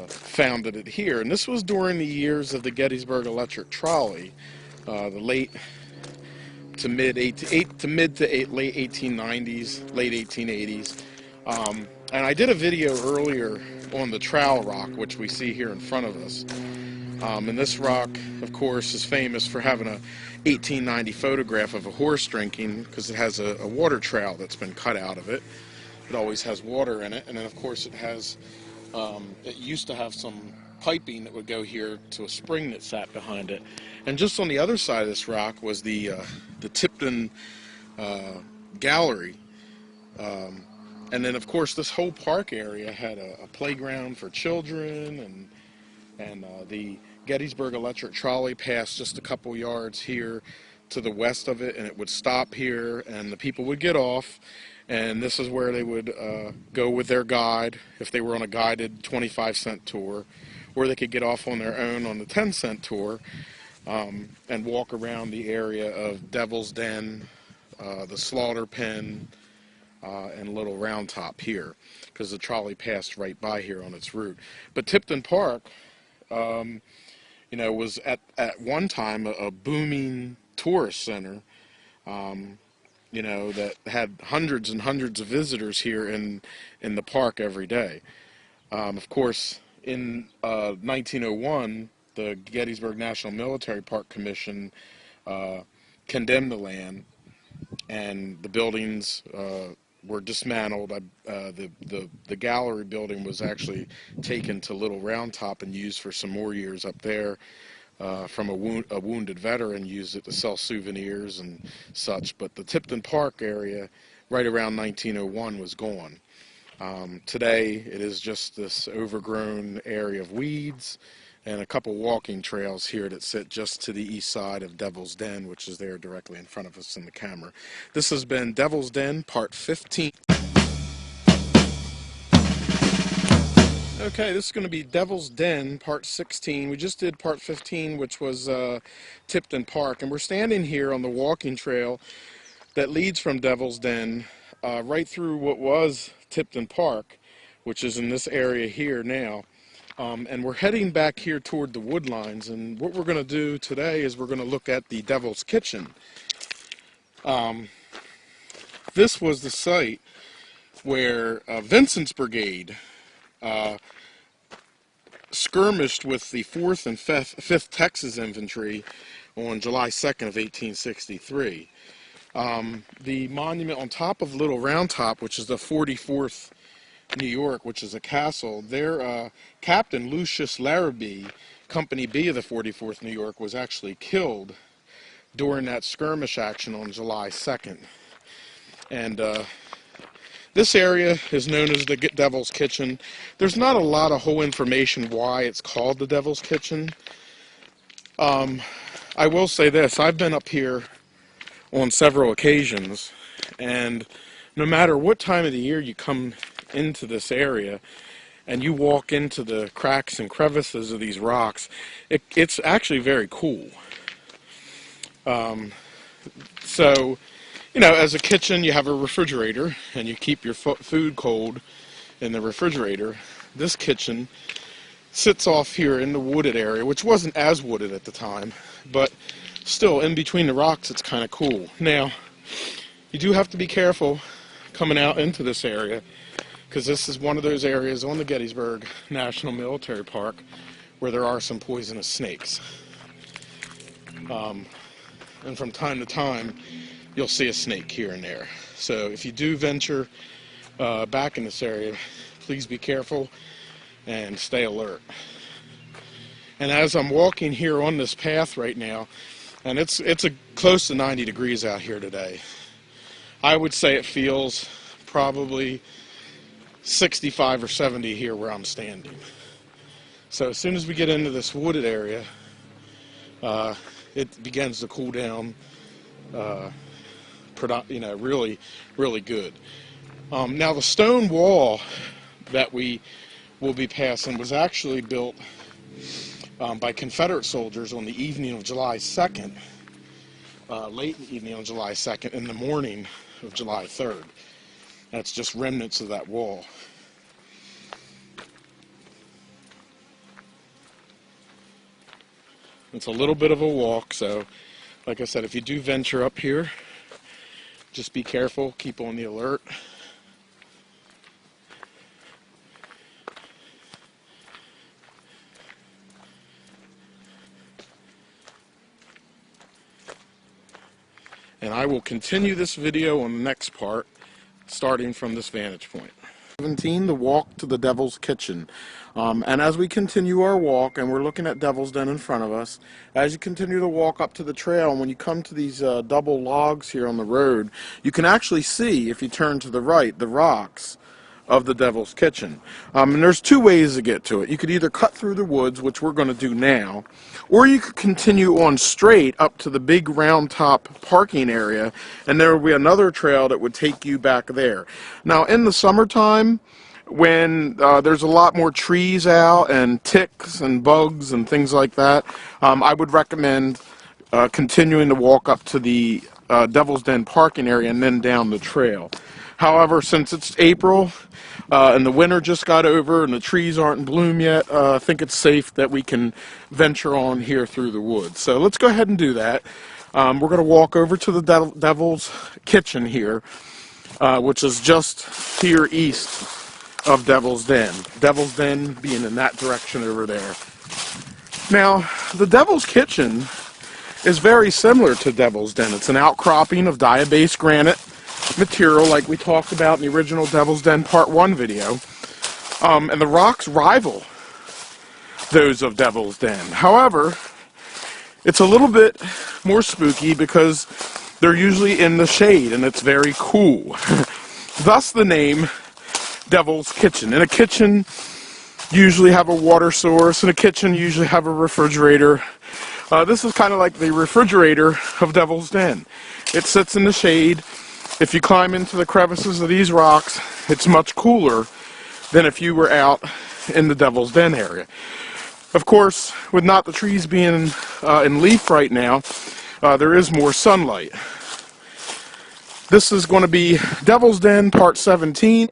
[SPEAKER 1] founded it here, and this was during the years of the Gettysburg Electric Trolley, the late to late 1890s, late 1880s. And I did a video earlier on the Trowel Rock, which we see here in front of us. And this rock, of course, is famous for having a 1890 photograph of a horse drinking, because it has a water trowel that's been cut out of it. It always has water in it, and then of course it has, it used to have some piping that would go here to a spring that sat behind it. And just on the other side of this rock was the Tipton Gallery. And then of course this whole park area had a playground for children, and the Gettysburg Electric Trolley passed just a couple yards here to the west of it, and it would stop here, and the people would get off, and this is where they would go with their guide if they were on a guided 25-cent tour, or they could get off on their own on the 10-cent tour and walk around the area of Devil's Den, the Slaughter Pen, and Little Round Top here, because the trolley passed right by here on its route. But Tipton Park, you know, was at one time a booming tourist center, you know, that had hundreds and hundreds of visitors here in the park every day. Of course, in 1901, the Gettysburg National Military Park Commission condemned the land, and the buildings were dismantled. The gallery building was actually taken to Little Round Top and used for some more years up there. From a wounded veteran used it to sell souvenirs and such. But the Tipton Park area, right around 1901, was gone. Today, it is just this overgrown area of weeds and a couple walking trails here that sit just to the east side of Devil's Den, which is there directly in front of us in the camera. This has been Devil's Den, Part 15. Okay, this is going to be Devil's Den, Part 16. We just did Part 15, which was Tipton Park, and we're standing here on the walking trail that leads from Devil's Den right through what was Tipton Park, which is in this area here now. And we're heading back here toward the woodlines, and what we're going to do today is we're going to look at the Devil's Kitchen. This was the site where Vincent's Brigade skirmished with the 4th and 5th Texas Infantry on July 2nd of 1863. The monument on top of Little Round Top, which is the 44th New York, which is a castle, their Captain Lucius Larrabee, Company B of the 44th New York, was actually killed during that skirmish action on July 2nd. And this area is known as the Devil's Kitchen. There's not a lot of whole information why it's called the Devil's Kitchen. I will say this, I've been up here on several occasions, and no matter what time of the year you come into this area and you walk into the cracks and crevices of these rocks, it's actually very cool. So, you know, as a kitchen, you have a refrigerator, and you keep your food cold in the refrigerator. This kitchen sits off here in the wooded area, which wasn't as wooded at the time, but still, in between the rocks, it's kind of cool. Now, you do have to be careful coming out into this area, because this is one of those areas on the Gettysburg National Military Park where there are some poisonous snakes. And from time to time, you'll see a snake here and there. So if you do venture back in this area, please be careful and stay alert. And as I'm walking here on this path right now, and it's close to 90 degrees out here today, I would say it feels probably 65 or 70 here where I'm standing. So as soon as we get into this wooded area, it begins to cool down, really, really good. Now the stone wall that we will be passing was actually built by Confederate soldiers on the evening of July 2nd, late in the evening on July 2nd, in the morning of July 3rd. That's just remnants of that wall. It's a little bit of a walk, so like I said, if you do venture up here, just be careful, keep on the alert. And I will continue this video on the next part, starting from this vantage point. 17, the walk to the Devil's Kitchen. And as we continue our walk, and we're looking at Devil's Den in front of us, as you continue to walk up to the trail, and when you come to these double logs here on the road, you can actually see, if you turn to the right, the rocks of the Devil's Kitchen. And there's two ways to get to it. You could either cut through the woods, which we're going to do now, or you could continue on straight up to the big round top parking area, and there will be another trail that would take you back there. Now in the summertime, when there's a lot more trees out and ticks and bugs and things like that, I would recommend continuing to walk up to the Devil's Den parking area and then down the trail. However, since it's April and the winter just got over and the trees aren't in bloom yet, I think it's safe that we can venture on here through the woods. So let's go ahead and do that. We're going to walk over to the Devil's Kitchen here, which is just here east of Devil's Den. Devil's Den being in that direction over there. Now, the Devil's Kitchen is very similar to Devil's Den. It's an outcropping of diabase granite material like we talked about in the original Devil's Den Part 1 video. And the rocks rival those of Devil's Den. However, it's a little bit more spooky because they're usually in the shade and it's very cool. Thus the name Devil's Kitchen. In a kitchen, usually have a water source. In a kitchen, usually have a refrigerator. This is kind of like the refrigerator of Devil's Den. It sits in the shade. If you climb into the crevices of these rocks, it's much cooler than if you were out in the Devil's Den area. Of course, with not the trees being in leaf right now, there is more sunlight. This is going to be Devil's Den Part 17,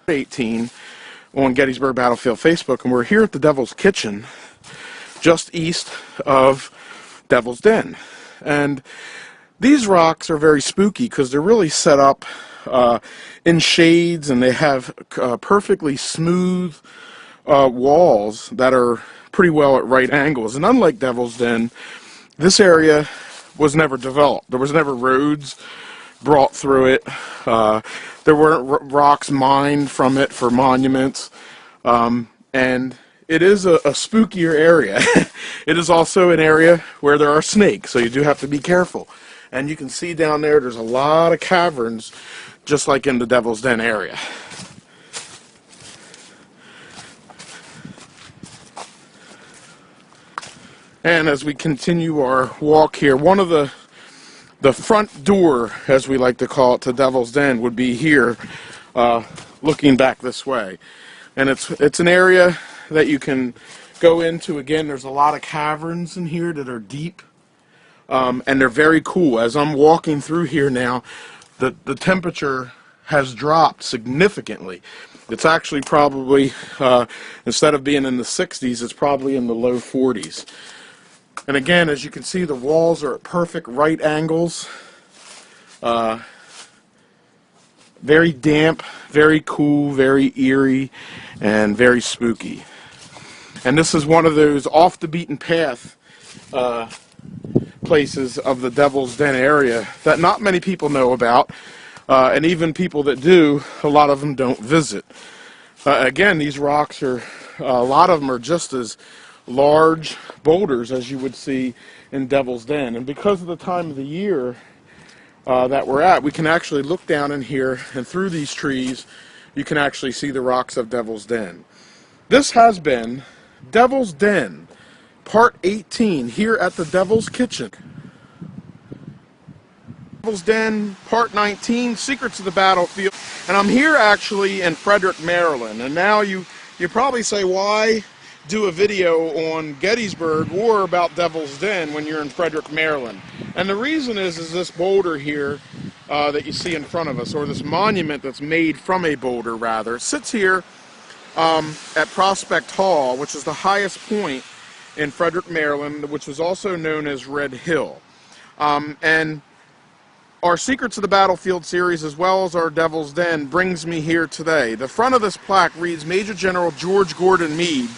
[SPEAKER 1] 18 on Gettysburg Battlefield Facebook, and we're here at the Devil's Kitchen, just east of Devil's Den. And these rocks are very spooky because they're really set up in shades, and they have perfectly smooth walls that are pretty well at right angles. And unlike Devil's Den, this area was never developed. There was never roads brought through it. There weren't rocks mined from it for monuments. And it is a spookier area. It is also an area where there are snakes, so you do have to be careful. And you can see down there's a lot of caverns, just like in the Devil's Den area. And as we continue our walk here, one of the front door, as we like to call it, to Devil's Den would be here, looking back this way. And it's an area that you can go into. Again, there's a lot of caverns in here that are deep. and they're very cool. As I'm walking through here now, the temperature has dropped significantly. It's actually probably, instead of being in the 60s, it's probably in the low 40s. And again, as you can see, the walls are at perfect right angles. Very damp, very cool, very eerie, and very spooky. And this is one of those off the beaten path places of the Devil's Den area that not many people know about, and even people that do, a lot of them don't visit. Again, these rocks are, a lot of them are just as large boulders as you would see in Devil's Den. And because of the time of the year that we're at, we can actually look down in here, and through these trees you can actually see the rocks of Devil's Den. This has been Devil's Den, Part 18, here at the Devil's Kitchen. Devil's Den, Part 19, Secrets of the Battlefield. And I'm here actually in Frederick, Maryland. And now you probably say, why do a video on Gettysburg or about Devil's Den when you're in Frederick, Maryland? And the reason is this boulder here that you see in front of us, or this monument that's made from a boulder, rather, sits here at Prospect Hall, which is the highest point in Frederick, Maryland, which was also known as Red Hill. And our Secrets of the Battlefield series, as well as our Devil's Den, brings me here today. The front of this plaque reads, Major General George Gordon Meade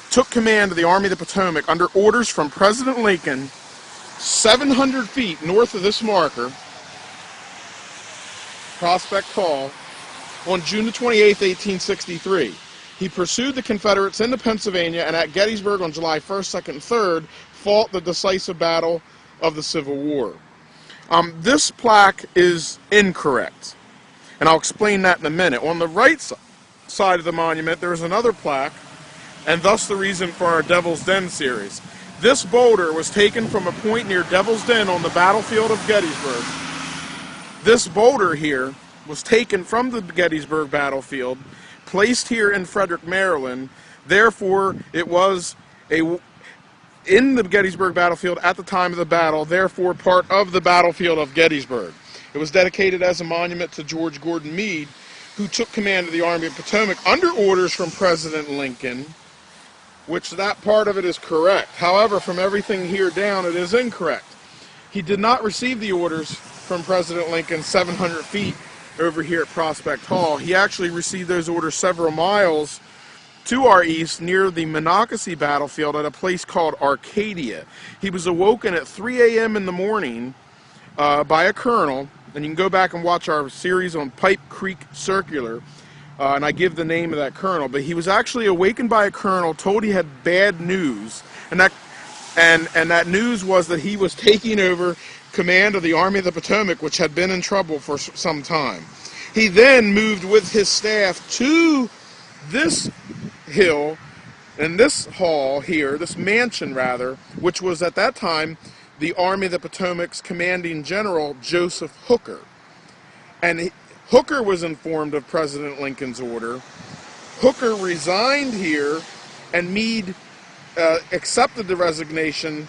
[SPEAKER 1] took command of the Army of the Potomac under orders from President Lincoln 700 feet north of this marker, Prospect Hall, on June the 28th, 1863. He pursued the Confederates into Pennsylvania, and at Gettysburg on July 1st, 2nd, and 3rd, fought the decisive battle of the Civil War. This plaque is incorrect, and I'll explain that in a minute. On the right side of the monument, there's another plaque, and thus the reason for our Devil's Den series. This boulder was taken from a point near Devil's Den on the battlefield of Gettysburg. This boulder here was taken from the Gettysburg battlefield, placed here in Frederick, Maryland. Therefore, it was in the Gettysburg battlefield at the time of the battle, therefore part of the battlefield of Gettysburg. It was dedicated as a monument to George Gordon Meade, who took command of the Army of the Potomac under orders from President Lincoln, which that part of it is correct. However, from everything here down, it is incorrect. He did not receive the orders from President Lincoln 700 feet over here at Prospect Hall. He actually received those orders several miles to our east near the Monocacy battlefield at a place called Arcadia. He was awoken at 3 a.m. in the morning by a colonel, and you can go back and watch our series on Pipe Creek Circular, and I give the name of that colonel. But he was actually awakened by a colonel, told he had bad news, and that news was that he was taking over command of the Army of the Potomac, which had been in trouble for some time. He then moved with his staff to this hill and this hall here, this mansion rather, which was at that time the Army of the Potomac's commanding general, Joseph Hooker. And Hooker was informed of President Lincoln's order. Hooker resigned here, and Meade accepted the resignation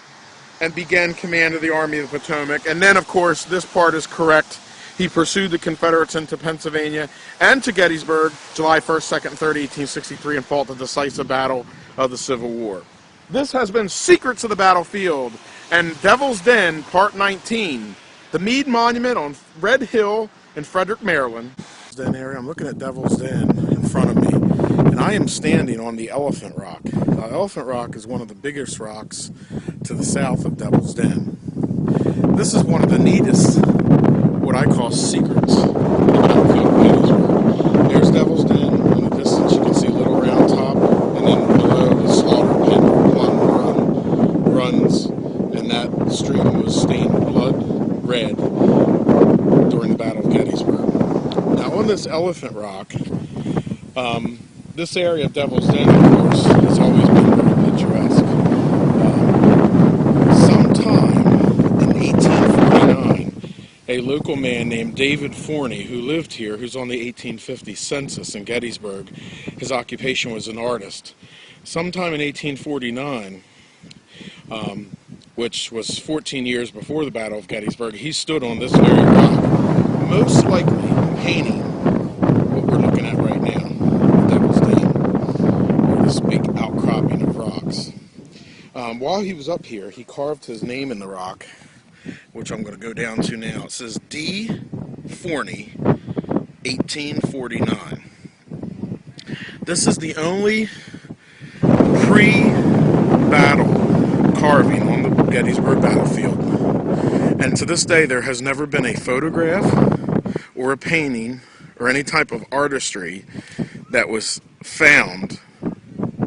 [SPEAKER 1] and began command of the Army of the Potomac. And then, of course, this part is correct. He pursued the Confederates into Pennsylvania and to Gettysburg, July 1st, 2nd, and 3rd, 1863, and fought the decisive battle of the Civil War. This has been Secrets of the Battlefield and Devil's Den, Part 19, the Meade Monument on Red Hill in Frederick, Maryland. Den area. I'm looking at Devil's Den in front of me, and I am standing on the Elephant Rock. Elephant Rock is one of the biggest rocks to the south of Devil's Den. This is one of the neatest, what I call secrets of the battlefield of Gettysburg. There's Devil's Den. In the distance, you can see Little Round Top, and then below the slaughter pit where Plum Run runs, and that stream was stained blood red during the Battle of Gettysburg. Now, on this Elephant Rock, this area of Devil's Den, of course, has always been very picturesque. Sometime in 1849, a local man named David Forney, who lived here, who's on the 1850 census in Gettysburg, his occupation was an artist. Sometime in 1849, which was 14 years before the Battle of Gettysburg. He stood on this very rock, most likely painting what we're looking at right now, Devil's Den, or this big outcropping of rocks. While he was up here, he carved his name in the rock, which I'm going to go down to now. It says D. Forney, 1849. This is the only pre-battle carving on the Gettysburg battlefield. And to this day, there has never been a photograph or a painting or any type of artistry that was found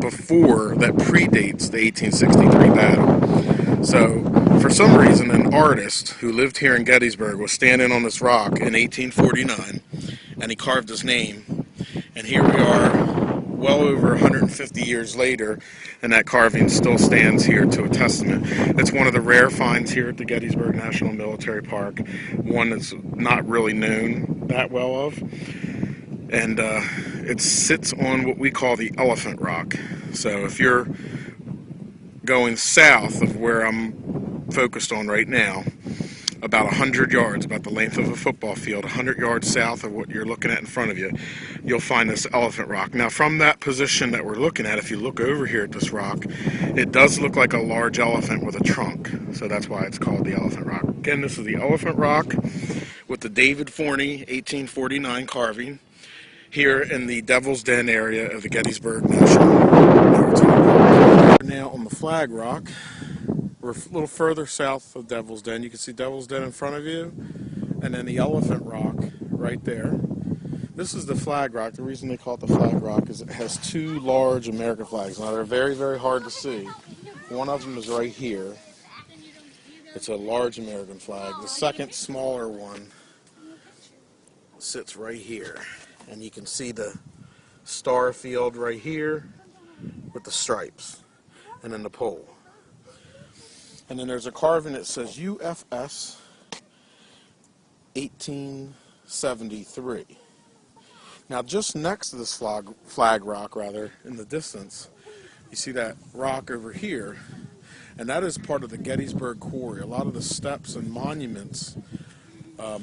[SPEAKER 1] before that predates the 1863 battle. So, for some reason, an artist who lived here in Gettysburg was standing on this rock in 1849, and he carved his name. And here we are, well over 150 years later, and that carving still stands here to a testament. It's one of the rare finds here at the Gettysburg National Military Park, one that's not really known that well of. And it sits on what we call the Elephant Rock. So if you're going south of where I'm focused on right now, about 100 yards, about the length of a football field, 100 yards south of what you're looking at in front of you, you'll find this Elephant Rock. Now, from that position that we're looking at, if you look over here at this rock, it does look like a large elephant with a trunk. So that's why it's called the Elephant Rock. Again, this is the Elephant Rock with the David Forney 1849 carving here in the Devil's Den area of the Gettysburg National Military. Now on the Flag Rock, we're a little further south of Devil's Den. You can see Devil's Den in front of you, and then the Elephant Rock right there. This is the Flag Rock. The reason they call it the Flag Rock is it has two large American flags. Now they're very, very hard to see. One of them is right here. It's a large American flag. The second smaller one sits right here. And you can see the star field right here with the stripes and then the pole. And then there's a carving that says UFS 1873. Now just next to this flag rock, in the distance, you see that rock over here, and that is part of the Gettysburg Quarry. A lot of the steps and monuments,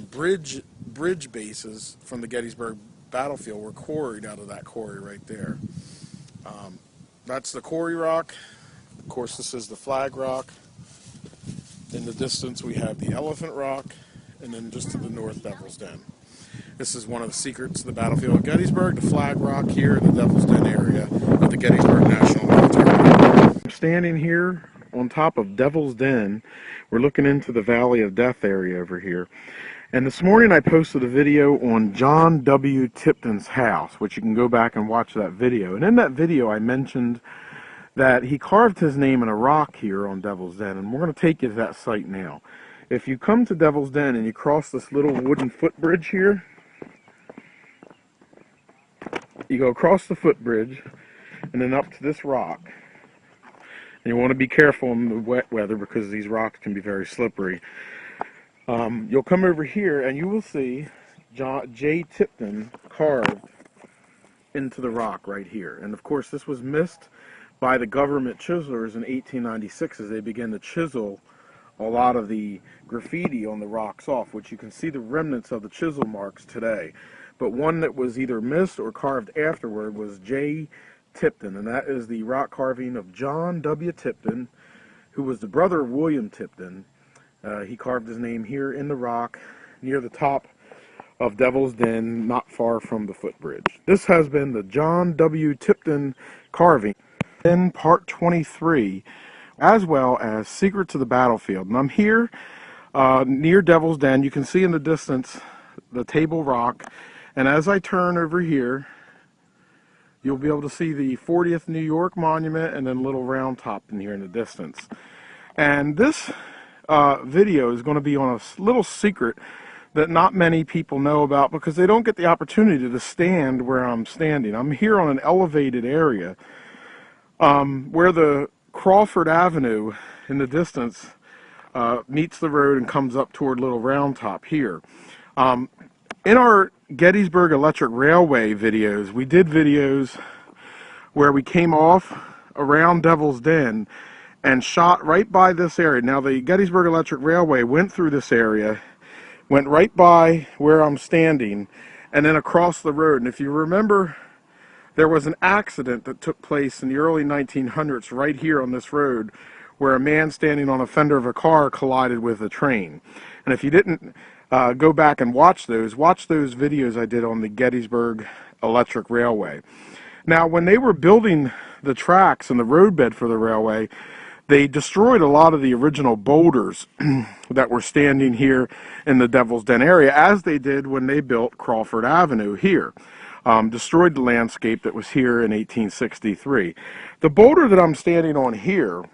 [SPEAKER 1] bridge bases from the Gettysburg battlefield were quarried out of that quarry right there. That's the quarry rock. Of course, this is the Flag Rock. In the distance, we have the Elephant Rock, and then just to the north, Devil's Den. This is one of the secrets of the battlefield of Gettysburg, the Flag Rock here in the Devil's Den area of the Gettysburg National Military Park. I'm standing here on top of Devil's Den. We're looking into the Valley of Death area over here. And this morning I posted a video on John W. Tipton's house, which you can go back and watch that video. And in that video I mentioned that he carved his name in a rock here on Devil's Den, and we're going to take you to that site now. If you come to Devil's Den and you cross this little wooden footbridge here, you go across the footbridge and then up to this rock. And you want to be careful in the wet weather because these rocks can be very slippery. You'll come over here and you will see J. Tipton carved into the rock right here. And of course this was missed by the government chiselers in 1896 as they began to chisel a lot of the graffiti on the rocks off, which you can see the remnants of the chisel marks today. But one that was either missed or carved afterward was J. Tipton, and that is the rock carving of John W. Tipton, who was the brother of William Tipton. He carved his name here in the rock near the top of Devil's Den, not far from the footbridge. This has been the John W. Tipton carving in part 23, as well as Secrets of the Battlefield. And I'm here near Devil's Den. You can see in the distance the Table Rock, and as I turn over here, you'll be able to see the 40th New York Monument and then Little Round Top in here in the distance. And this video is going to be on a little secret that not many people know about because they don't get the opportunity to stand where I'm standing. I'm here on an elevated area where the Crawford Avenue in the distance meets the road and comes up toward Little Round Top here. In our Gettysburg Electric Railway videos, we did videos where we came off around Devil's Den and shot right by this area. Now, the Gettysburg Electric Railway went through this area, went right by where I'm standing, and then across the road. And if you remember, there was an accident that took place in the early 1900s right here on this road, where a man standing on a fender of a car collided with a train. And if you didn't go back and watch those videos I did on the Gettysburg Electric Railway. Now, when they were building the tracks and the roadbed for the railway, they destroyed a lot of the original boulders that were standing here in the Devil's Den area, as they did when they built Crawford Avenue here. Destroyed the landscape that was here in 1863. The boulder that I'm standing on here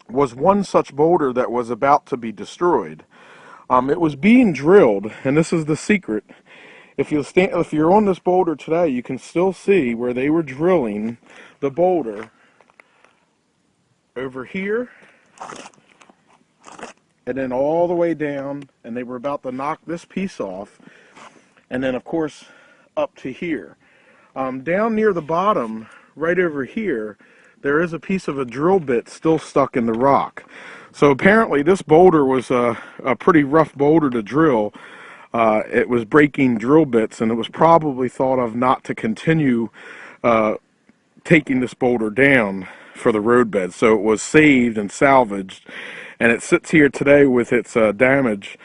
[SPEAKER 1] was one such boulder that was about to be destroyed. It was being drilled, and this is the secret. If you're on this boulder today, you can still see where they were drilling the boulder over here, and then all the way down, and they were about to knock this piece off, and then of course up to here. Down near the bottom, right over here, there is a piece of a drill bit still stuck in the rock. So apparently this boulder was a pretty rough boulder to drill. It was breaking drill bits, and it was probably thought of not to continue taking this boulder down for the roadbed. So it was saved and salvaged, and it sits here today with its damage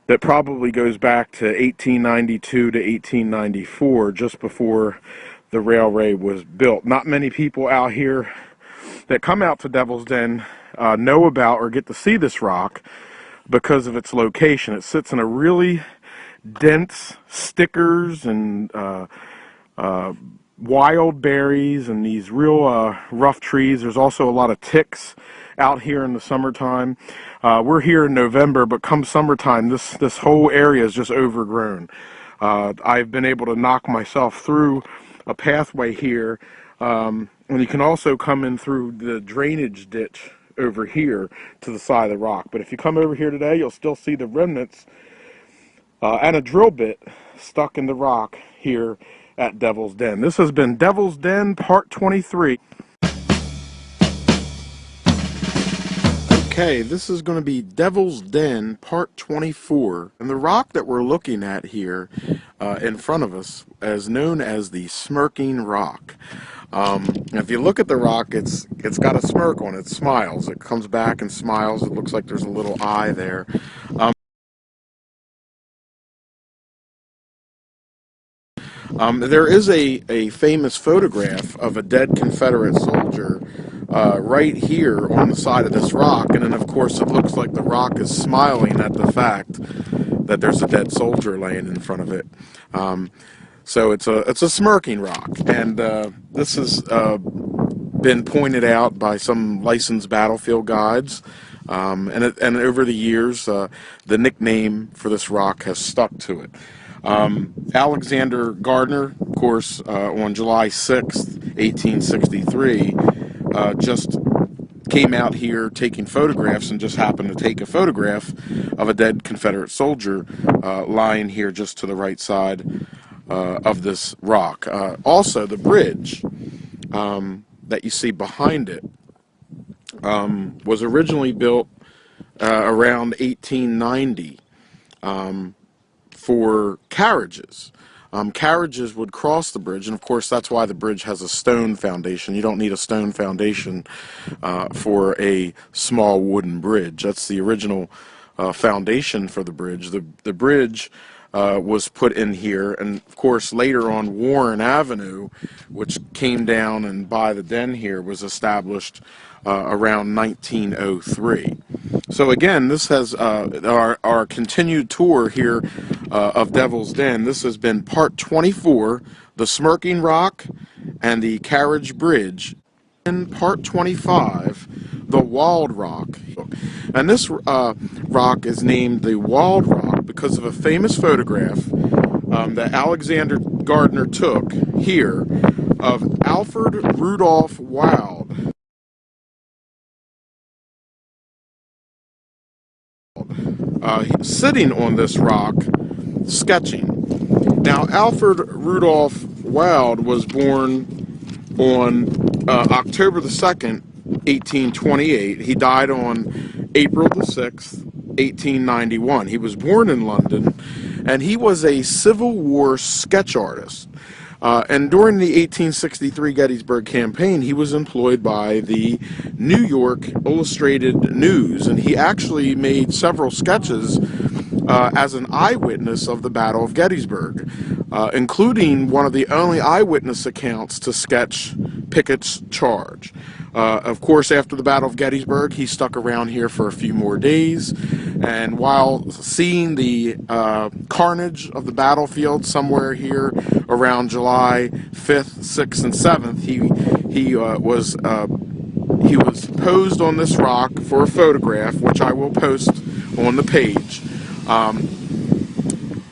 [SPEAKER 1] that probably goes back to 1892 to 1894, just before the railway was built. Not many people out here that come out to Devil's Den know about or get to see this rock because of its location. It sits in a really dense stickers and wild berries and these real rough trees. There's also a lot of ticks out here in the summertime. We're here in November, but come summertime, this whole area is just overgrown. I've been able to knock myself through a pathway here, and you can also come in through the drainage ditch over here to the side of the rock. But if you come over here today, you'll still see the remnants and a drill bit stuck in the rock here at Devil's Den. This has been Devil's Den Part 23. Okay, this is going to be Devil's Den Part 24. And the rock that we're looking at here in front of us is known as the Smirking Rock. If you look at the rock, it's got a smirk on it. It smiles. It comes back and smiles. It looks like there's a little eye there. There is a famous photograph of a dead Confederate soldier right here on the side of this rock, and then of course it looks like the rock is smiling at the fact that there's a dead soldier laying in front of it. So it's a smirking rock, and this has been pointed out by some licensed battlefield guides, and over the years the nickname for this rock has stuck to it. Alexander Gardner, of course, on July 6th, 1863, just came out here taking photographs and just happened to take a photograph of a dead Confederate soldier lying here just to the right side of this rock. Also, the bridge that you see behind it was originally built around 1890. For carriages. Carriages would cross the bridge, and of course that's why the bridge has a stone foundation. You don't need a stone foundation for a small wooden bridge. That's the original foundation for the bridge. The bridge was put in here, and of course later on Warren Avenue, which came down and by the den here, was established around 1903. So again, this has our continued tour here of Devil's Den. This has been Part 24, the Smirking Rock and the Carriage Bridge. In Part 25, the Walled Rock. And this rock is named the Walled Rock because of a famous photograph that Alexander Gardner took here of Alfred Rudolph Wild sitting on this rock sketching. Now, Alfred Rudolph Wild was born on October the 2nd, 1828. He died on April the 6th, 1891. He was born in London, and he was a Civil War sketch artist. And during the 1863 Gettysburg campaign, he was employed by the New York Illustrated News, and he actually made several sketches as an eyewitness of the Battle of Gettysburg, including one of the only eyewitness accounts to sketch Pickett's charge. Of course, after the Battle of Gettysburg, he stuck around here for a few more days, and while seeing the carnage of the battlefield somewhere here around July 5th, 6th, and 7th, he was posed on this rock for a photograph, which I will post on the page,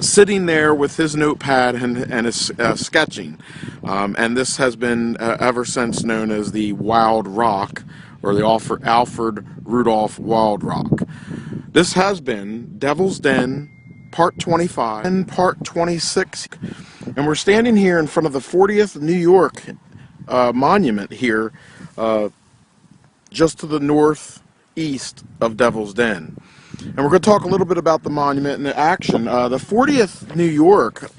[SPEAKER 1] sitting there with his notepad and his sketching. And this has been ever since known as the Wild Rock, or the Alfred Rudolph Wild Rock. This has been Devil's Den, Part 25 and Part 26. And we're standing here in front of the 40th New York monument here, just to the northeast of Devil's Den. And we're going to talk a little bit about the monument and the action. The 40th New York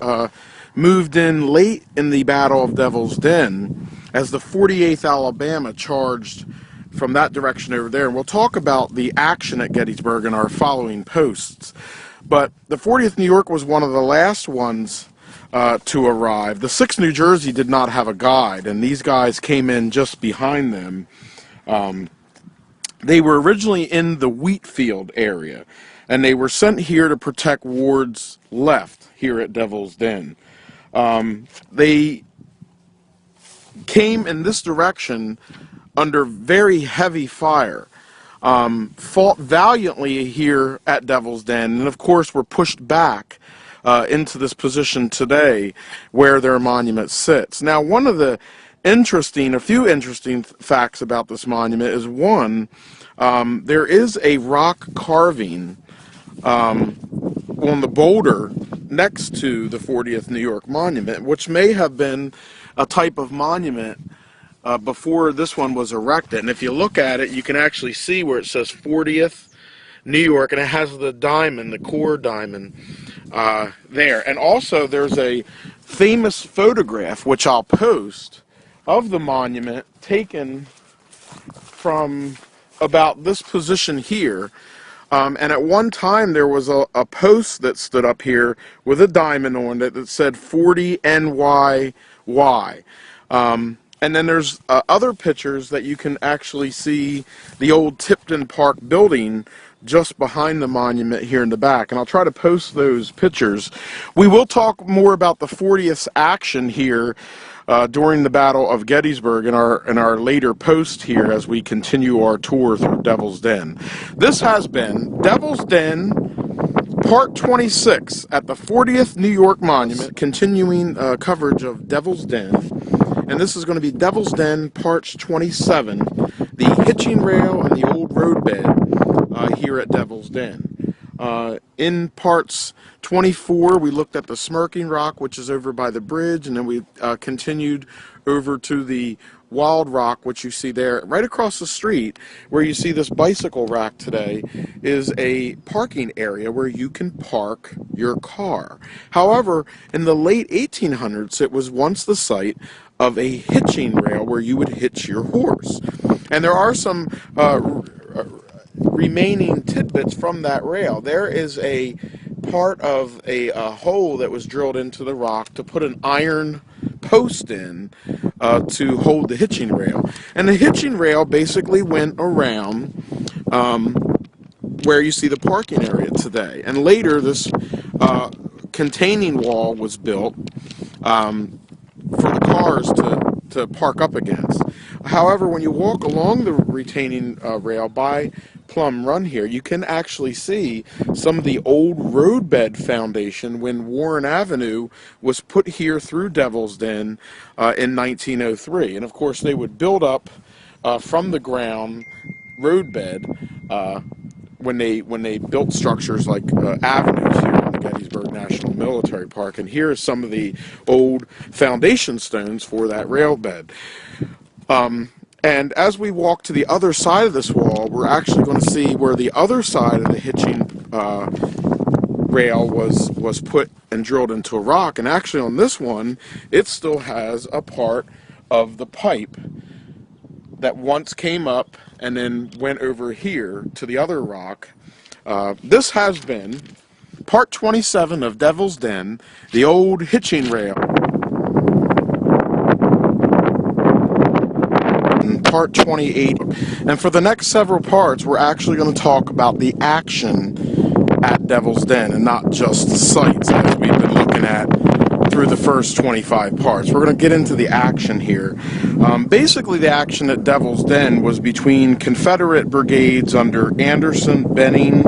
[SPEAKER 1] moved in late in the Battle of Devil's Den as the 48th Alabama charged from that direction over there. And we'll talk about the action at Gettysburg in our following posts. But the 40th New York was one of the last ones to arrive. The 6th New Jersey did not have a guide, and these guys came in just behind them. They were originally in the Wheatfield area, and they were sent here to protect Ward's left here at Devil's Den. They came in this direction under very heavy fire, fought valiantly here at Devil's Den, and of course were pushed back into this position today where their monument sits. Now, a few interesting facts about this monument is, one, there is a rock carving on the boulder next to the 40th New York monument, which may have been a type of monument before this one was erected. And if you look at it, you can actually see where it says 40th New York, and it has the diamond, the core diamond, there. And also there's a famous photograph, which I'll post, of the monument taken from about this position here. And at one time there was a post that stood up here with a diamond on it that said 40 NYY. And then there's other pictures that you can actually see the old Tipton Park building just behind the monument here in the back, and I'll try to post those pictures. We will talk more about the 40th action here during the Battle of Gettysburg in our later post here as we continue our tour through Devil's Den. This has been Devil's Den Part 26 at the 40th New York Monument, continuing coverage of Devil's Den. And this is going to be Devil's Den Part 27, the hitching rail and the old roadbed here at Devil's Den. In parts 24, we looked at the Smirking Rock, which is over by the bridge, and then we continued over to the Wild Rock, which you see there. Right across the street, where you see this bicycle rack today, is a parking area where you can park your car. However, in the late 1800s, it was once the site of a hitching rail where you would hitch your horse. And there are some remaining tidbits from that rail. There is a part of a hole that was drilled into the rock to put an iron post in to hold the hitching rail. And the hitching rail basically went around where you see the parking area today. And later this containing wall was built for the cars to park up against. However, when you walk along the retaining rail by Plum Run here, you can actually see some of the old roadbed foundation when Warren Avenue was put here through Devil's Den in 1903. And of course they would build up from the ground roadbed when they built structures like avenues here in the Gettysburg National Military Park. And here are some of the old foundation stones for that rail bed. And as we walk to the other side of this wall, we're actually going to see where the other side of the hitching rail was put and drilled into a rock. And actually on this one, it still has a part of the pipe that once came up and then went over here to the other rock. This has been part 27 of Devil's Den, the old hitching rail. Part 28. And for the next several parts, we're actually going to talk about the action at Devil's Den and not just the sights as we've been looking at through the first 25 parts. We're going to get into the action here. Basically, the action at Devil's Den was between Confederate brigades under Anderson, Benning,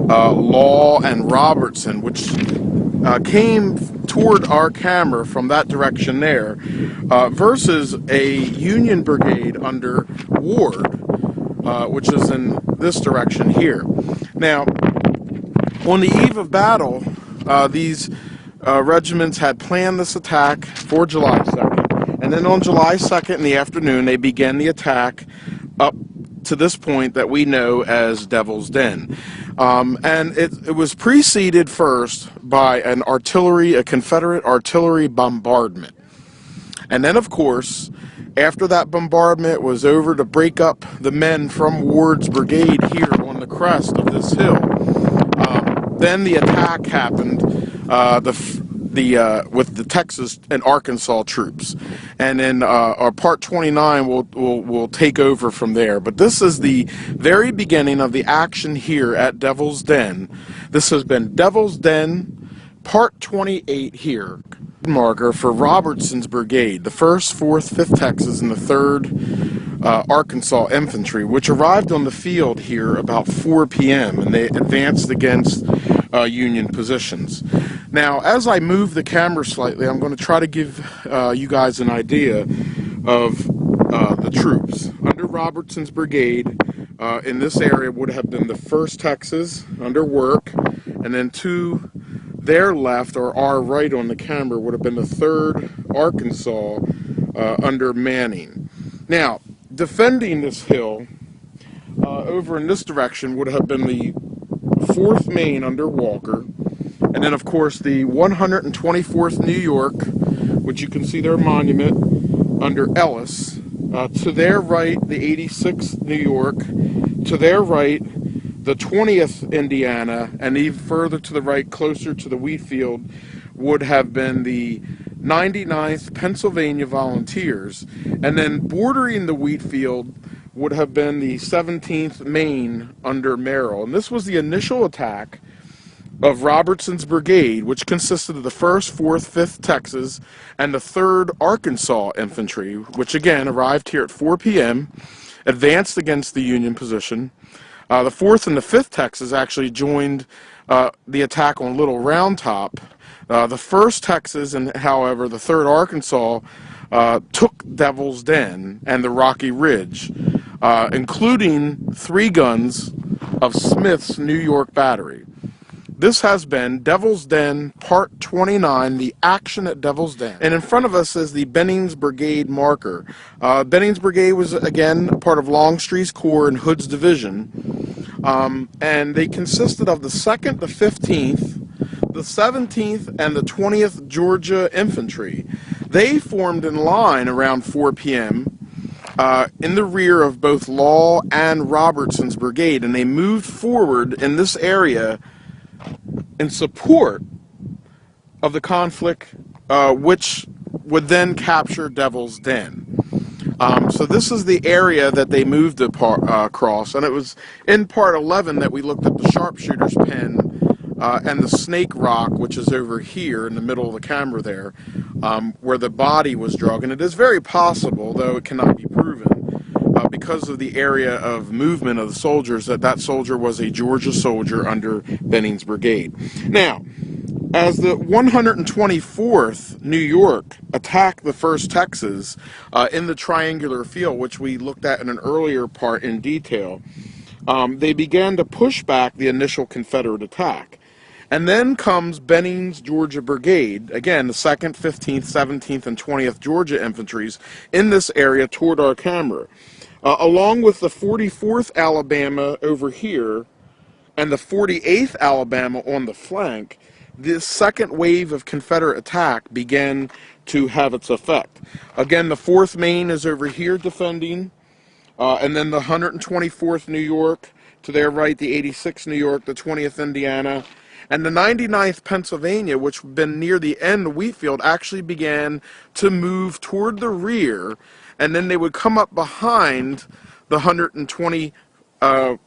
[SPEAKER 1] Law, and Robertson, which came toward our camera from that direction there, versus a Union brigade under Ward, which is in this direction here. Now, on the eve of battle, these regiments had planned this attack for July 2nd, and then on July 2nd in the afternoon, they began the attack up to this point that we know as Devil's Den. And it was preceded first by a Confederate artillery bombardment. And then, of course, after that bombardment was over to break up the men from Ward's brigade here on the crest of this hill, then the attack happened with the Texas and Arkansas troops. And then our part 29 will take over from there. But this is the very beginning of the action here at Devil's Den. This has been Devil's Den, part 28 here. Marker for Robertson's brigade, the 1st, 4th, 5th Texas, and the 3rd Arkansas Infantry, which arrived on the field here about 4 p.m. and they advanced against Union positions. Now, as I move the camera slightly, I'm going to try to give you guys an idea of the troops. Under Robertson's brigade, in this area would have been the 1st Texas under Work, and then to their left, or our right on the camera, would have been the 3rd Arkansas under Manning. Now, defending this hill over in this direction would have been the 4th Maine under Walker, and then of course the 124th New York, which you can see their monument, under Ellis. To their right, the 86th New York. To their right, the 20th Indiana, and even further to the right, closer to the wheat field, would have been the 99th Pennsylvania Volunteers. And then bordering the wheat field would have been the 17th Maine under Merrill. And this was the initial attack of Robertson's brigade, which consisted of the 1st, 4th, 5th Texas, and the 3rd Arkansas Infantry, which again arrived here at 4 p.m., advanced against the Union position. The 4th and the 5th Texas actually joined the attack on Little Round Top. The 1st Texas and, however, the 3rd Arkansas took Devil's Den and the Rocky Ridge, including 3 guns of Smith's New York Battery. This has been Devil's Den, Part 29, the action at Devil's Den. And in front of us is the Benning's Brigade marker. Benning's Brigade was, again, part of Longstreet's Corps and Hood's Division. And they consisted of the 2nd, the 15th, the 17th, and the 20th Georgia Infantry. They formed in line around 4 p.m. In the rear of both Law and Robertson's brigade, and they moved forward in this area in support of the conflict, which would then capture Devil's Den. So this is the area that they moved across, and it was in part 11 that we looked at the sharpshooter's pen and the Snake Rock, which is over here in the middle of the camera there, where the body was drug. And it is very possible, though it cannot be proven, because of the area of movement of the soldiers, that soldier was a Georgia soldier under Benning's brigade. Now, as the 124th New York attacked the 1st Texas in the triangular field, which we looked at in an earlier part in detail, they began to push back the initial Confederate attack. And then comes Benning's Georgia Brigade, again, the 2nd, 15th, 17th, and 20th Georgia Infantries in this area toward our camera. Along with the 44th Alabama over here and the 48th Alabama on the flank, this second wave of Confederate attack began to have its effect. Again, the 4th Maine is over here defending, and then the 124th New York, to their right, the 86th New York, the 20th Indiana, and the 99th Pennsylvania, which had been near the end of Wheatfield, actually began to move toward the rear, and then they would come up behind the 124th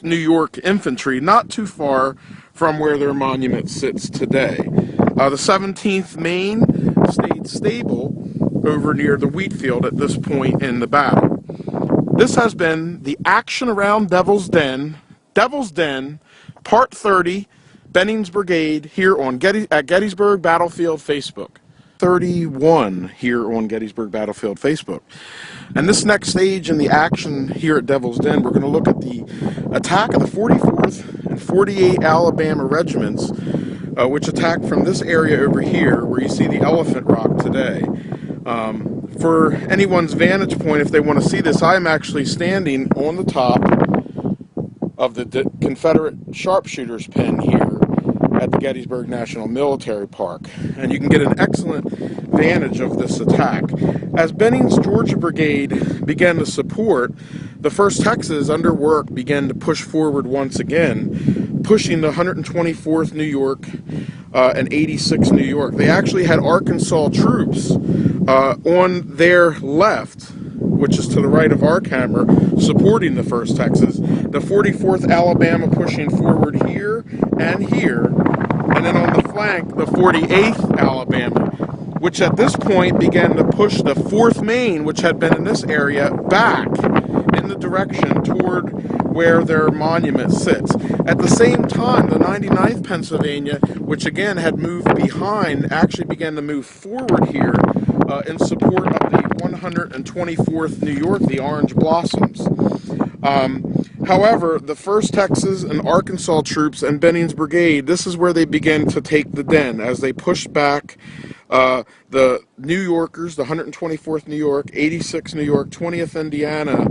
[SPEAKER 1] New York Infantry, not too far from where their monument sits today. The 17th Maine stayed stable over near the Wheatfield at this point in the battle. This has been the action around Devil's Den, Part 30, Benning's Brigade, here on at Gettysburg Battlefield Facebook. 31 here on Gettysburg Battlefield Facebook. And this next stage in the action here at Devil's Den, we're going to look at the attack of the 44th and 48 Alabama regiments, which attacked from this area over here, where you see the Elephant Rock today. For anyone's vantage point, if they want to see this, I am actually standing on the top of the Confederate sharpshooters pen here at the Gettysburg National Military Park, and you can get an excellent vantage of this attack. As Benning's Georgia Brigade began to support, the 1st Texas under work began to push forward once again, pushing the 124th New York and 86th New York. They actually had Arkansas troops on their left, which is to the right of our camera, supporting the 1st Texas. The 44th Alabama pushing forward here and here, and then on the flank, the 48th Alabama, which at this point began to push the 4th Maine, which had been in this area, back in the direction toward where their monument sits. At the same time, the 99th Pennsylvania, which again had moved behind, actually began to move forward here in support of the 124th New York, the Orange Blossoms. However, the 1st Texas and Arkansas troops and Benning's Brigade, this is where they began to take the den as they pushed back the New Yorkers, the 124th New York, 86th New York, 20th Indiana,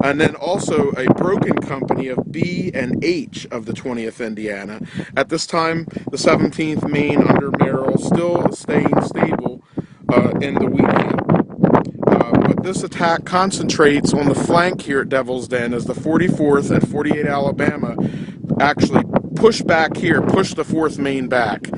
[SPEAKER 1] and then also a broken company of B and H of the 20th Indiana. At this time, the 17th Maine under Merrill still staying stable in the Wheatfield. But this attack concentrates on the flank here at Devil's Den as the 44th and 48 Alabama actually push back here, push the 4th Maine back.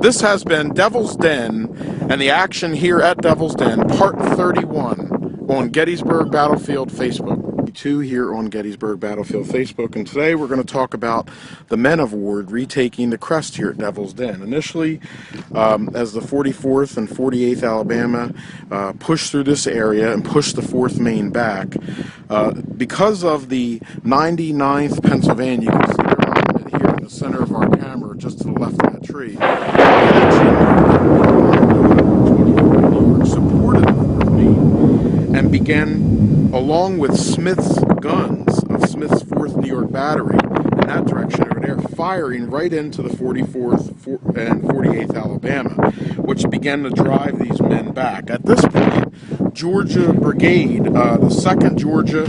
[SPEAKER 1] This has been Devil's Den and the action here at Devil's Den, Part 31 on Gettysburg Battlefield Facebook. 2 here on Gettysburg Battlefield Facebook, and today we're going to talk about the Men of War retaking the crest here at Devil's Den. Initially, as the 44th and 48th Alabama pushed through this area and pushed the 4th Maine back, because of the 99th Pennsylvania, you can see their monument here in the center of our camera, just to the left of that tree, supported the 4th Maine and began, along with Smith's guns of Smith's 4th New York Battery in that direction over there, firing right into the 44th and 48th Alabama, which began to drive these men back. At this point, Georgia Brigade, the 2nd Georgia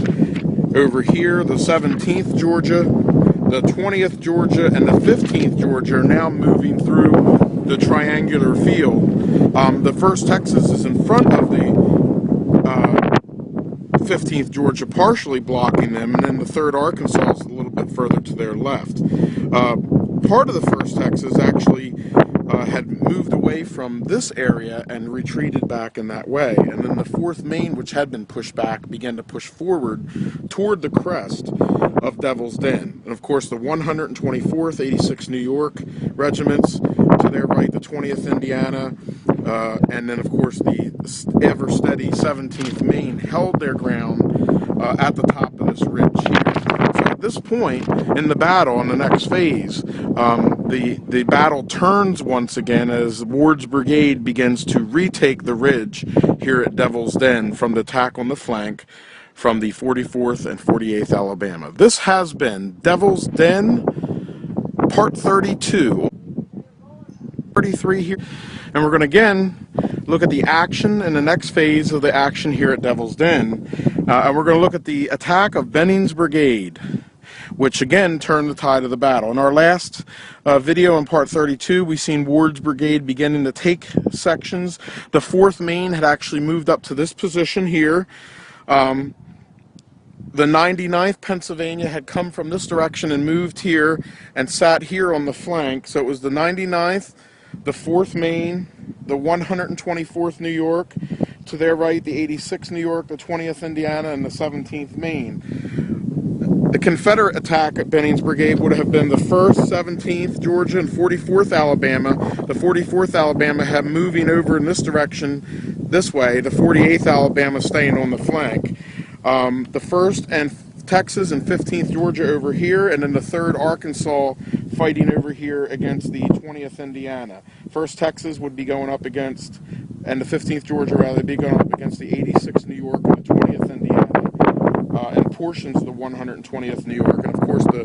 [SPEAKER 1] over here, the 17th Georgia, the 20th Georgia, and the 15th Georgia are now moving through the triangular field. The 1st Texas is in front of the 15th Georgia, partially blocking them, and then the 3rd Arkansas is a little bit further to their left. Part of the 1st Texas actually had moved away from this area and retreated back in that way, and then the 4th Maine, which had been pushed back, began to push forward toward the crest of Devil's Den. And of course the 124th, 86th New York regiments, to their right the 20th Indiana, and then of course the ever steady 17th Maine held their ground at the top of this ridge here. So at this point in the battle, in the next phase, the battle turns once again as Ward's brigade begins to retake the ridge here at Devil's Den from the attack on the flank from the 44th and 48th Alabama. This has been Devil's Den, part 32, 33 here, and we're going to again look at the action and the next phase of the action here at Devil's Den, and we're going to look at the attack of Benning's brigade, which again turned the tide of the battle. In our last video in part 32, we seen Ward's brigade beginning to take sections. The 4th Maine had actually moved up to this position here. The 99th Pennsylvania had come from this direction and moved here and sat here on the flank. So it was the 99th, the 4th Maine, the 124th New York, to their right the 86th New York, the 20th Indiana, and the 17th Maine. The Confederate attack at Benning's brigade would have been the 1st, 17th Georgia, and 44th Alabama. The 44th Alabama had moving over in this direction this way, the 48th Alabama staying on the flank. The 1st and Texas and 15th Georgia over here, and then the 3rd Arkansas fighting over here against the 20th Indiana. 1st Texas would be going up against, and the 15th Georgia rather, be going up against the 86th New York and the 20th Indiana, and portions of the 120th New York, and of course the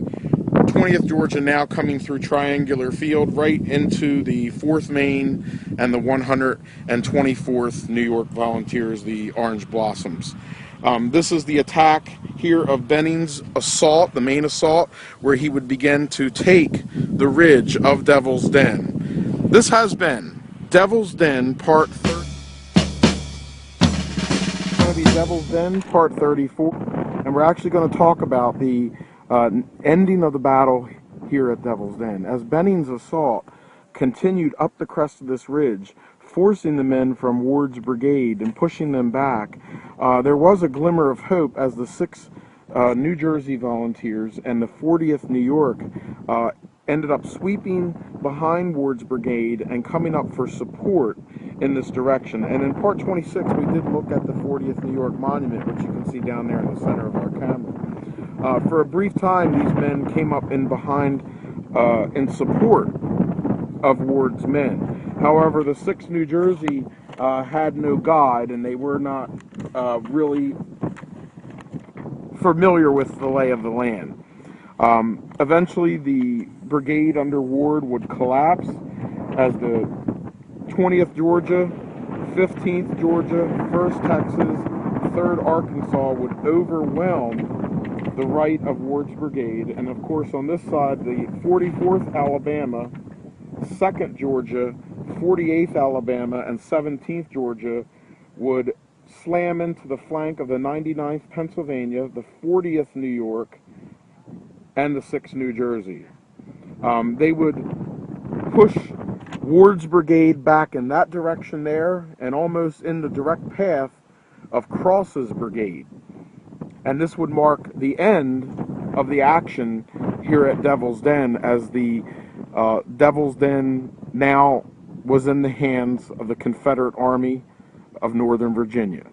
[SPEAKER 1] 20th Georgia now coming through Triangular Field right into the 4th Maine and the 124th New York Volunteers, the Orange Blossoms. This is the attack here of Benning's assault, the main assault, where he would begin to take the ridge of Devil's Den. This has been Devil's Den Part 30. It's going to be Devil's Den Part 34, and we're actually going to talk about the ending of the battle here at Devil's Den. As Benning's assault continued up the crest of this ridge, forcing the men from Ward's brigade and pushing them back, there was a glimmer of hope as the 6th New Jersey Volunteers and the 40th New York ended up sweeping behind Ward's brigade and coming up for support in this direction. And in part 26 we did look at the 40th New York monument, which you can see down there in the center of our camera. For a brief time these men came up in behind in support of Ward's men. However, the 6th New Jersey had no guide, and they were not really familiar with the lay of the land. Eventually, the brigade under Ward would collapse as the 20th Georgia, 15th Georgia, 1st Texas, 3rd Arkansas would overwhelm the right of Ward's brigade, and of course on this side, the 44th Alabama, 2nd Georgia, 48th Alabama, and 17th Georgia would slam into the flank of the 99th Pennsylvania, the 40th New York, and the 6th New Jersey. They would push Ward's brigade back in that direction there, and almost in the direct path of Cross's brigade. And this would mark the end of the action here at Devil's Den, as the Devil's Den now was in the hands of the Confederate Army of Northern Virginia.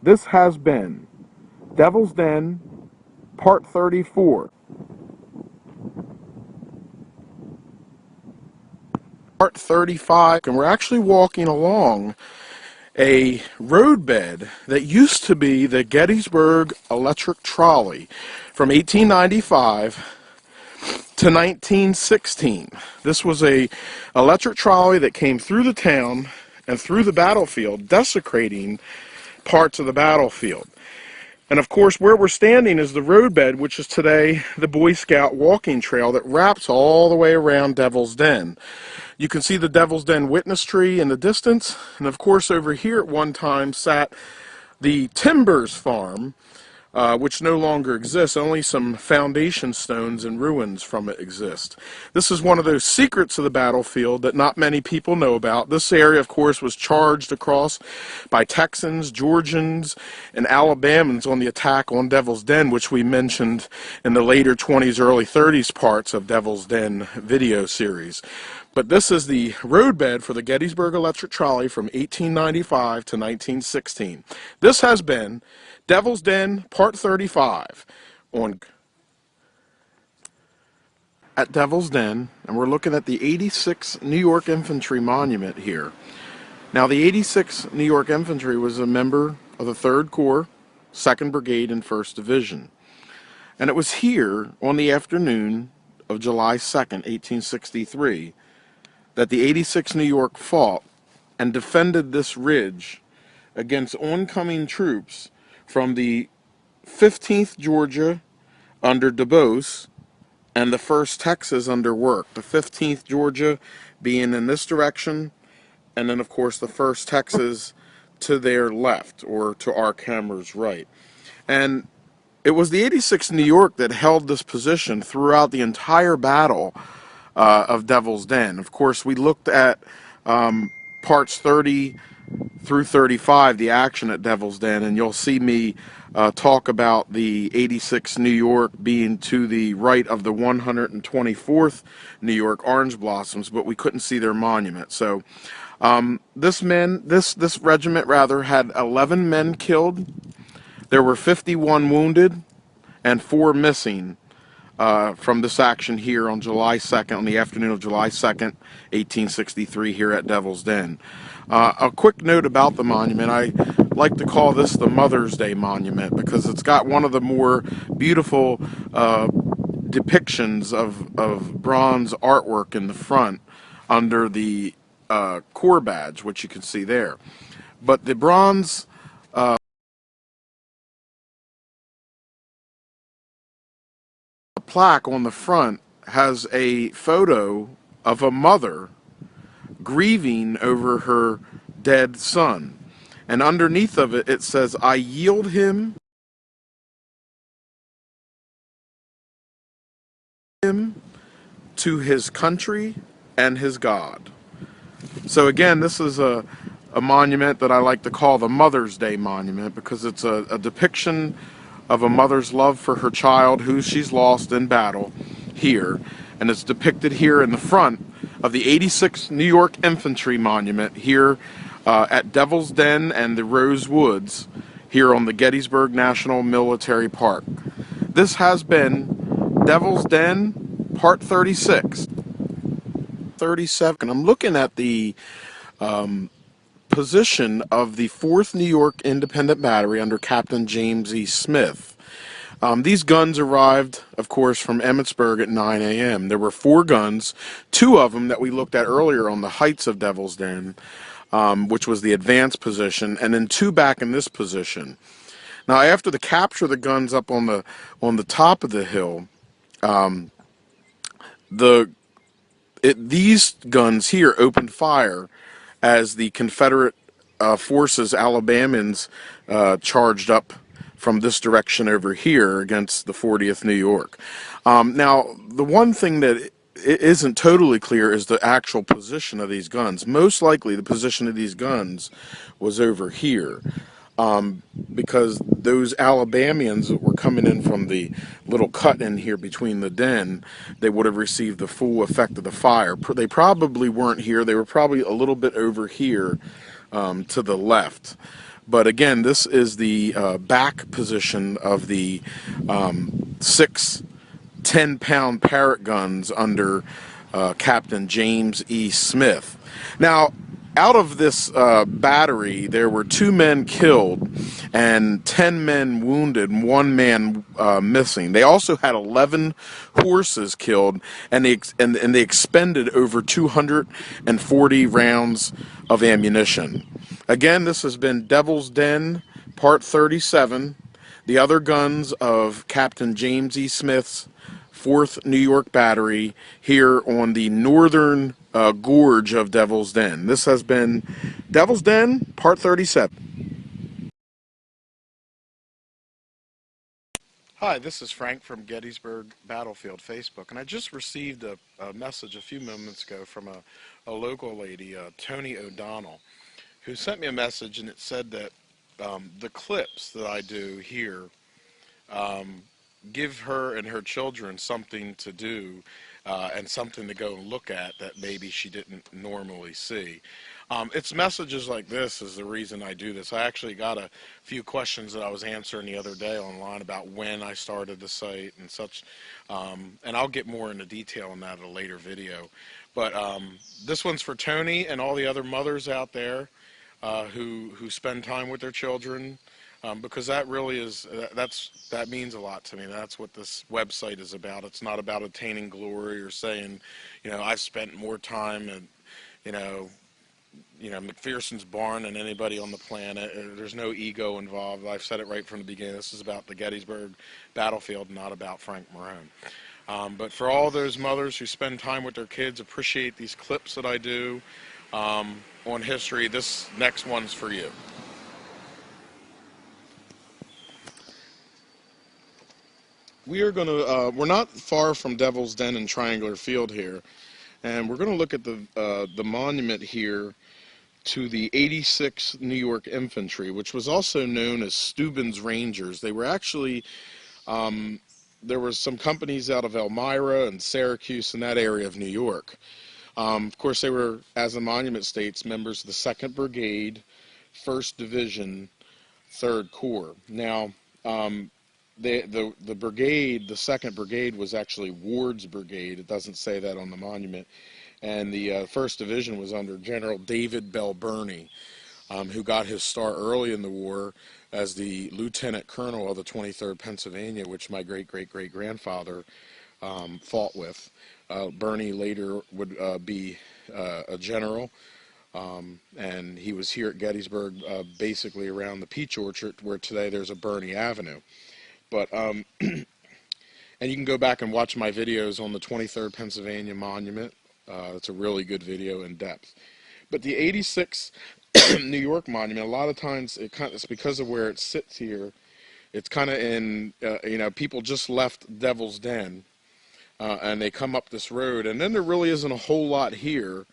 [SPEAKER 1] This has been Devil's Den, Part 34. Part 35, and we're actually walking along a roadbed that used to be the Gettysburg electric trolley from 1895 to 1916. This was a electric trolley that came through the town and through the battlefield, desecrating parts of the battlefield. And of course, where we're standing is the roadbed, which is today the Boy Scout walking trail that wraps all the way around Devil's Den. You can see the Devil's Den witness tree in the distance, and of course over here at one time sat the Timbers farm, which no longer exists. Only some foundation stones and ruins from it exist. This is one of those secrets of the battlefield that not many people know about. This area, of course, was charged across by Texans, Georgians, and Alabamans on the attack on Devil's Den, which we mentioned in the later 20s, early 30s parts of Devil's Den video series. But this is the roadbed for the Gettysburg electric trolley from 1895 to 1916. This has been Devil's Den Part 35 at Devil's Den, and we're looking at the 86th New York Infantry Monument here. Now, the 86th New York Infantry was a member of the 3rd Corps, 2nd Brigade, and 1st Division. And it was here on the afternoon of July 2nd, 1863, that the 86th New York fought and defended this ridge against oncoming troops from the 15th Georgia under DuBose and the 1st Texas under Work. The 15th Georgia being in this direction, and then of course the 1st Texas to their left, or to our camera's right. And it was the 86th New York that held this position throughout the entire battle of Devil's Den. Of course, we looked at parts 30 through 35, the action at Devil's Den, and you'll see me talk about the 86th New York being to the right of the 124th New York Orange Blossoms, but we couldn't see their monument. So this regiment rather had 11 men killed. There were 51 wounded and 4 missing from this action here on July 2nd, on the afternoon of July 2nd, 1863, here at Devil's Den. A quick note about the monument: I like to call this the Mother's Day Monument because it's got one of the more beautiful depictions of bronze artwork in the front under the Corps badge, which you can see there. But the bronze plaque on the front has a photo of a mother grieving over her dead son, and underneath of it, it says, "I yield him to his country and his God." So again, this is a monument that I like to call the Mother's Day Monument because it's a depiction of a mother's love for her child who she's lost in battle here, and it's depicted here in the front of the 86th New York Infantry Monument here at Devil's Den and the Rose Woods here on the Gettysburg National Military Park. This has been Devil's Den Part 36. 37. I'm looking at the position of the 4th New York Independent Battery under Captain James E. Smith. These guns arrived, of course, from Emmitsburg at 9 a.m. There were 4 guns, 2 of them that we looked at earlier on the heights of Devil's Den, which was the advanced position, and then 2 back in this position. Now, after the capture of the guns up on the top of the hill, these guns here opened fire as the Confederate forces, Alabamans, charged up from this direction over here against the 40th New York. Now, the one thing that isn't totally clear is the actual position of these guns. Most likely the position of these guns was over here. Because those Alabamians that were coming in from the little cut in here between the den, they would have received the full effect of the fire. They probably weren't here. They were probably a little bit over here to the left. But again, this is the back position of the 6 10-pound Parrott guns under Captain James E. Smith. Now, out of this battery, there were 2 men killed and 10 men wounded, and 1 man missing. They also had 11 horses killed, and they expended over 240 rounds of ammunition. Again, this has been Devil's Den, Part 37. The other guns of Captain James E. Smith's 4th New York Battery here on the northern gorge of Devil's Den. This has been Devil's Den, Part 37. Hi, this is Frank from Gettysburg Battlefield Facebook, and I just received a message a few moments ago from a local lady, Tony O'Donnell, who sent me a message, and it said that the clips that I do here give her and her children something to do and something to go and look at that maybe she didn't normally see. It's messages like this is the reason I do this. I actually got a few questions that I was answering the other day online about when I started the site and such, and I'll get more into detail on that in a later video. But this one's for Tony and all the other mothers out there. who spend time with their children, because that really is that means a lot to me. That's what this website is about. It's not about attaining glory or saying, I've spent more time and you know McPherson's barn than anybody on the planet. There's no ego involved. I've said it right from the beginning. This is about the Gettysburg battlefield, not about Frank Marone. But for all those mothers who spend time with their kids, appreciate these clips that I do on history, this next one's for you. We're not far from Devil's Den and Triangular Field here, and we're going to look at the monument here to the 86th New York Infantry, which was also known as Steuben's Rangers. They were actually, there were some companies out of Elmira and Syracuse in that area of New York. Of course, they were, as the monument states, members of the 2nd Brigade, 1st Division, 3rd Corps. Now, the brigade, the 2nd Brigade, was actually Ward's Brigade. It doesn't say that on the monument. And the 1st Division was under General David Bell Birney, who got his start early in the war as the Lieutenant Colonel of the 23rd Pennsylvania, which my great-great-great-grandfather fought with. Birney later would be a general, and he was here at Gettysburg, basically around the Peach Orchard, where today there's a Birney Avenue. But and you can go back and watch my videos on the 23rd Pennsylvania Monument. It's a really good video in depth. But the 86th New York Monument, a lot of times it's because of where it sits here. It's kind of in, people just left Devil's Den, and they come up this road, and then there really isn't a whole lot here.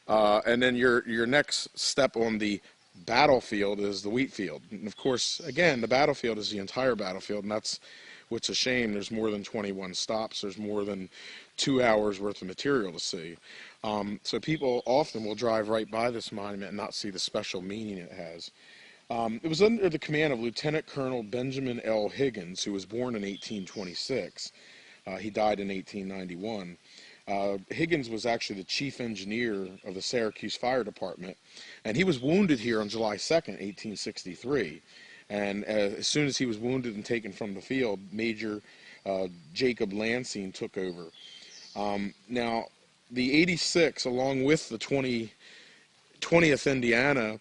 [SPEAKER 1] And then your next step on the battlefield is the wheat field. And of course, again, the battlefield is the entire battlefield, and that's what's a shame. There's more than 21 stops. There's more than 2 hours worth of material to see. So people often will drive right by this monument and not see the special meaning it has. It was under the command of Lieutenant Colonel Benjamin L. Higgins, who was born in 1826. He died in 1891. Higgins was actually the chief engineer of the Syracuse Fire Department, and he was wounded here on July 2nd, 1863. And as soon as he was wounded and taken from the field, Major Jacob Lansing took over. Now, the 86, along with the 20th Indiana,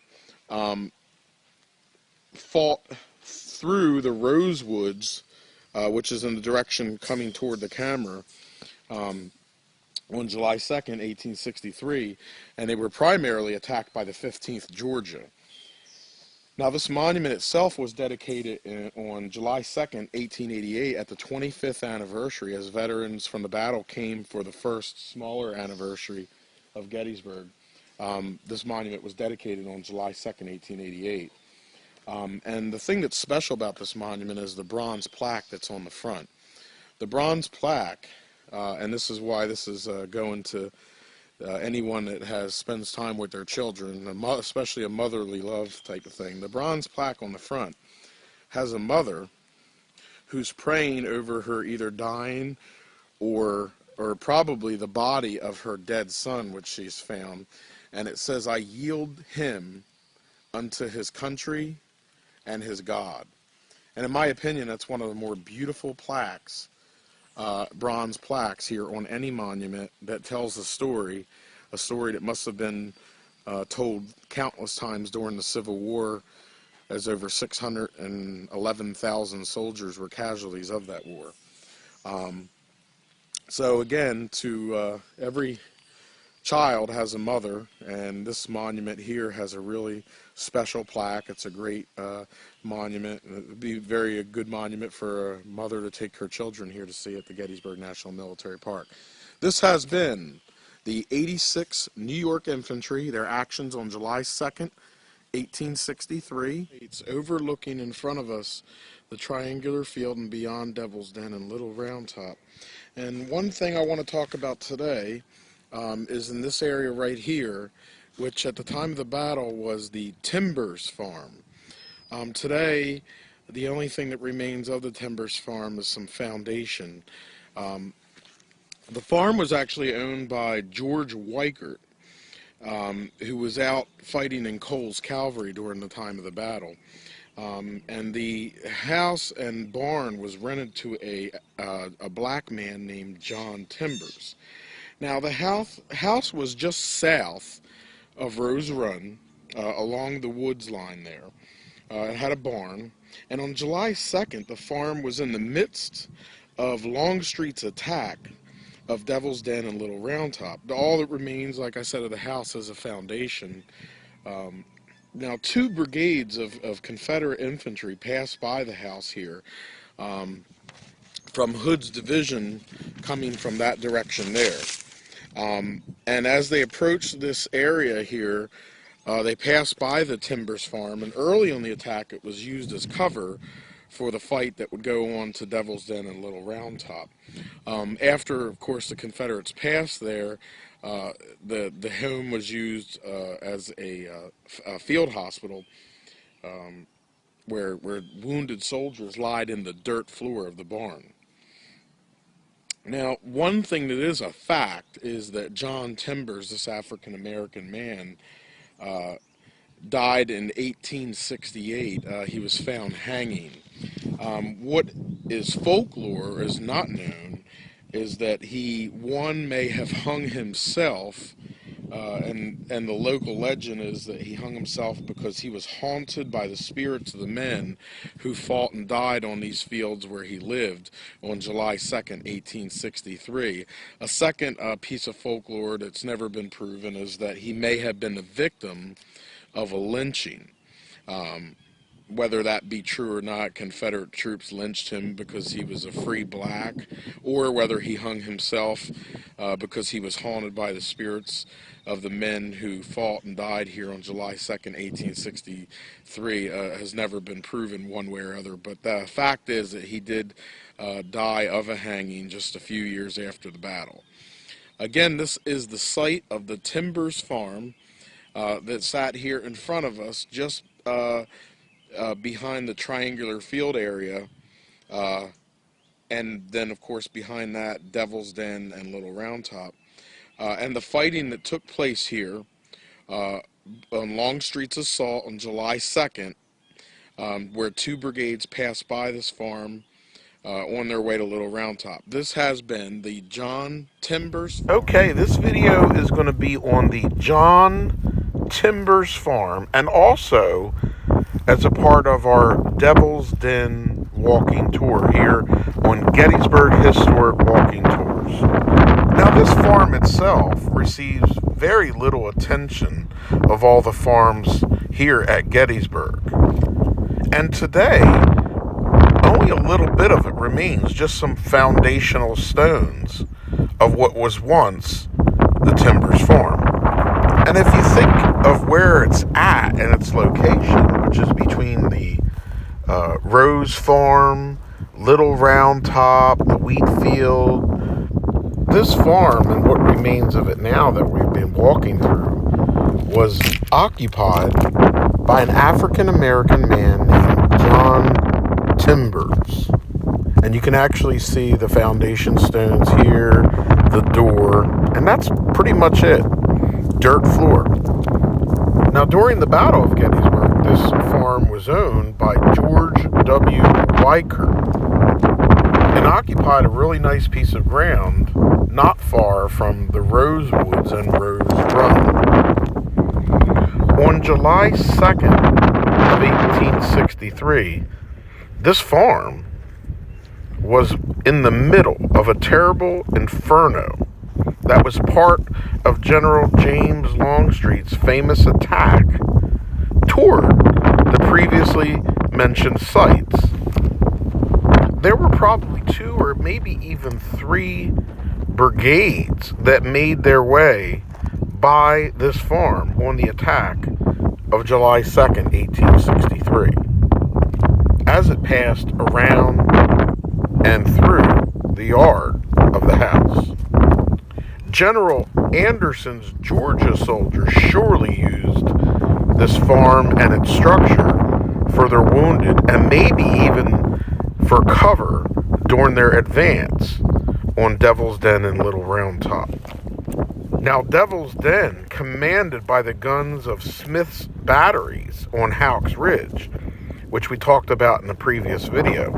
[SPEAKER 1] fought through the Rosewoods, which is in the direction coming toward the camera, on July 2nd, 1863, and they were primarily attacked by the 15th Georgia. Now, this monument itself was dedicated on July 2nd, 1888, at the 25th anniversary, as veterans from the battle came for the first smaller anniversary of Gettysburg. This monument was dedicated on July 2nd, 1888. And the thing that's special about this monument is the bronze plaque that's on the front. The bronze plaque, and this is why this is going to anyone that spends time with their children, especially a motherly love type of thing. The bronze plaque on the front has a mother who's praying over her either dying or probably the body of her dead son, which she's found. And it says, "I yield him unto his country and his God." And in my opinion, that's one of the more beautiful plaques, bronze plaques here on any monument that tells a story that must have been told countless times during the Civil War, as over 611,000 soldiers were casualties of that war. So again, to every child has a mother, and this monument here has a really special plaque. It's a great monument. It would be a good monument for a mother to take her children here to see at the Gettysburg National Military Park. This has been the 86th New York Infantry, their actions on July 2nd, 1863. It's overlooking in front of us the Triangular Field and beyond Devil's Den and Little Round Top. And one thing I want to talk about today is in this area right here, which at the time of the battle was the Timbers Farm. Today, the only thing that remains of the Timbers Farm is some foundation. The farm was actually owned by George Weichert, who was out fighting in Cole's cavalry during the time of the battle. And the house and barn was rented to a black man named John Timbers. Now, the house was just south of Rose Run, along the woods line there. It had a barn, and on July 2nd, the farm was in the midst of Longstreet's attack of Devil's Den and Little Round Top. All that remains, like I said, of the house is a foundation. Now, two brigades of Confederate infantry passed by the house here, from Hood's division coming from that direction there. And as they approached this area here, they passed by the Timbers farm, and early on the attack it was used as cover for the fight that would go on to Devil's Den and Little Round Top. After, of course, the Confederates passed there, the home was used as a field hospital, where wounded soldiers lied in the dirt floor of the barn. Now, one thing that is a fact is that John Timbers, this African-American man, died in 1868. He was found hanging. What is folklore, or is not known, is that one may have hung himself, and the local legend is that he hung himself because he was haunted by the spirits of the men who fought and died on these fields where he lived on July 2nd, 1863. A second piece of folklore that's never been proven is that he may have been the victim of a lynching. Whether that be true or not, Confederate troops lynched him because he was a free black, or whether he hung himself because he was haunted by the spirits of the men who fought and died here on July 2nd, 1863, has never been proven one way or other. But the fact is that he did die of a hanging just a few years after the battle. Again, this is the site of the Timbers farm that sat here in front of us, just behind the triangular field area, and then of course behind that Devil's Den and Little Round Top, and the fighting that took place here on Longstreet's assault on July 2nd, where two brigades passed by this farm on their way to Little Round Top. This has been the John Timbers farm. Okay, this video is going to be on the John Timbers farm, and also as a part of our Devil's Den walking tour here on Gettysburg Historic Walking Tours. Now, this farm itself receives very little attention of all the farms here at Gettysburg. And today, only a little bit of it remains, just some foundational stones of what was once the Timbers farm. And if you think of where it's at and its location, which is between the Rose Farm, Little Round Top, the wheat field, this farm and what remains of it now that we've been walking through was occupied by an African-American man named John Timbers. And you can actually see the foundation stones here, the door, and that's pretty much it. Dirt floor. Now, during the Battle of Gettysburg, this farm was owned by George W. Weicker and occupied a really nice piece of ground not far from the Rosewoods and Rose Run. On July 2nd of 1863, this farm was in the middle of a terrible inferno that was part of General James Longstreet's famous attack toward the previously mentioned sites. There were probably 2 or maybe even 3 brigades that made their way by this farm on the attack of July 2nd, 1863. As it passed around and through the yard of the house. General Anderson's Georgia soldiers surely used this farm and its structure for their wounded, and maybe even for cover during their advance on Devil's Den and Little Round Top. Now, Devil's Den, commanded by the guns of Smith's batteries on Houck's Ridge, which we talked about in the previous video,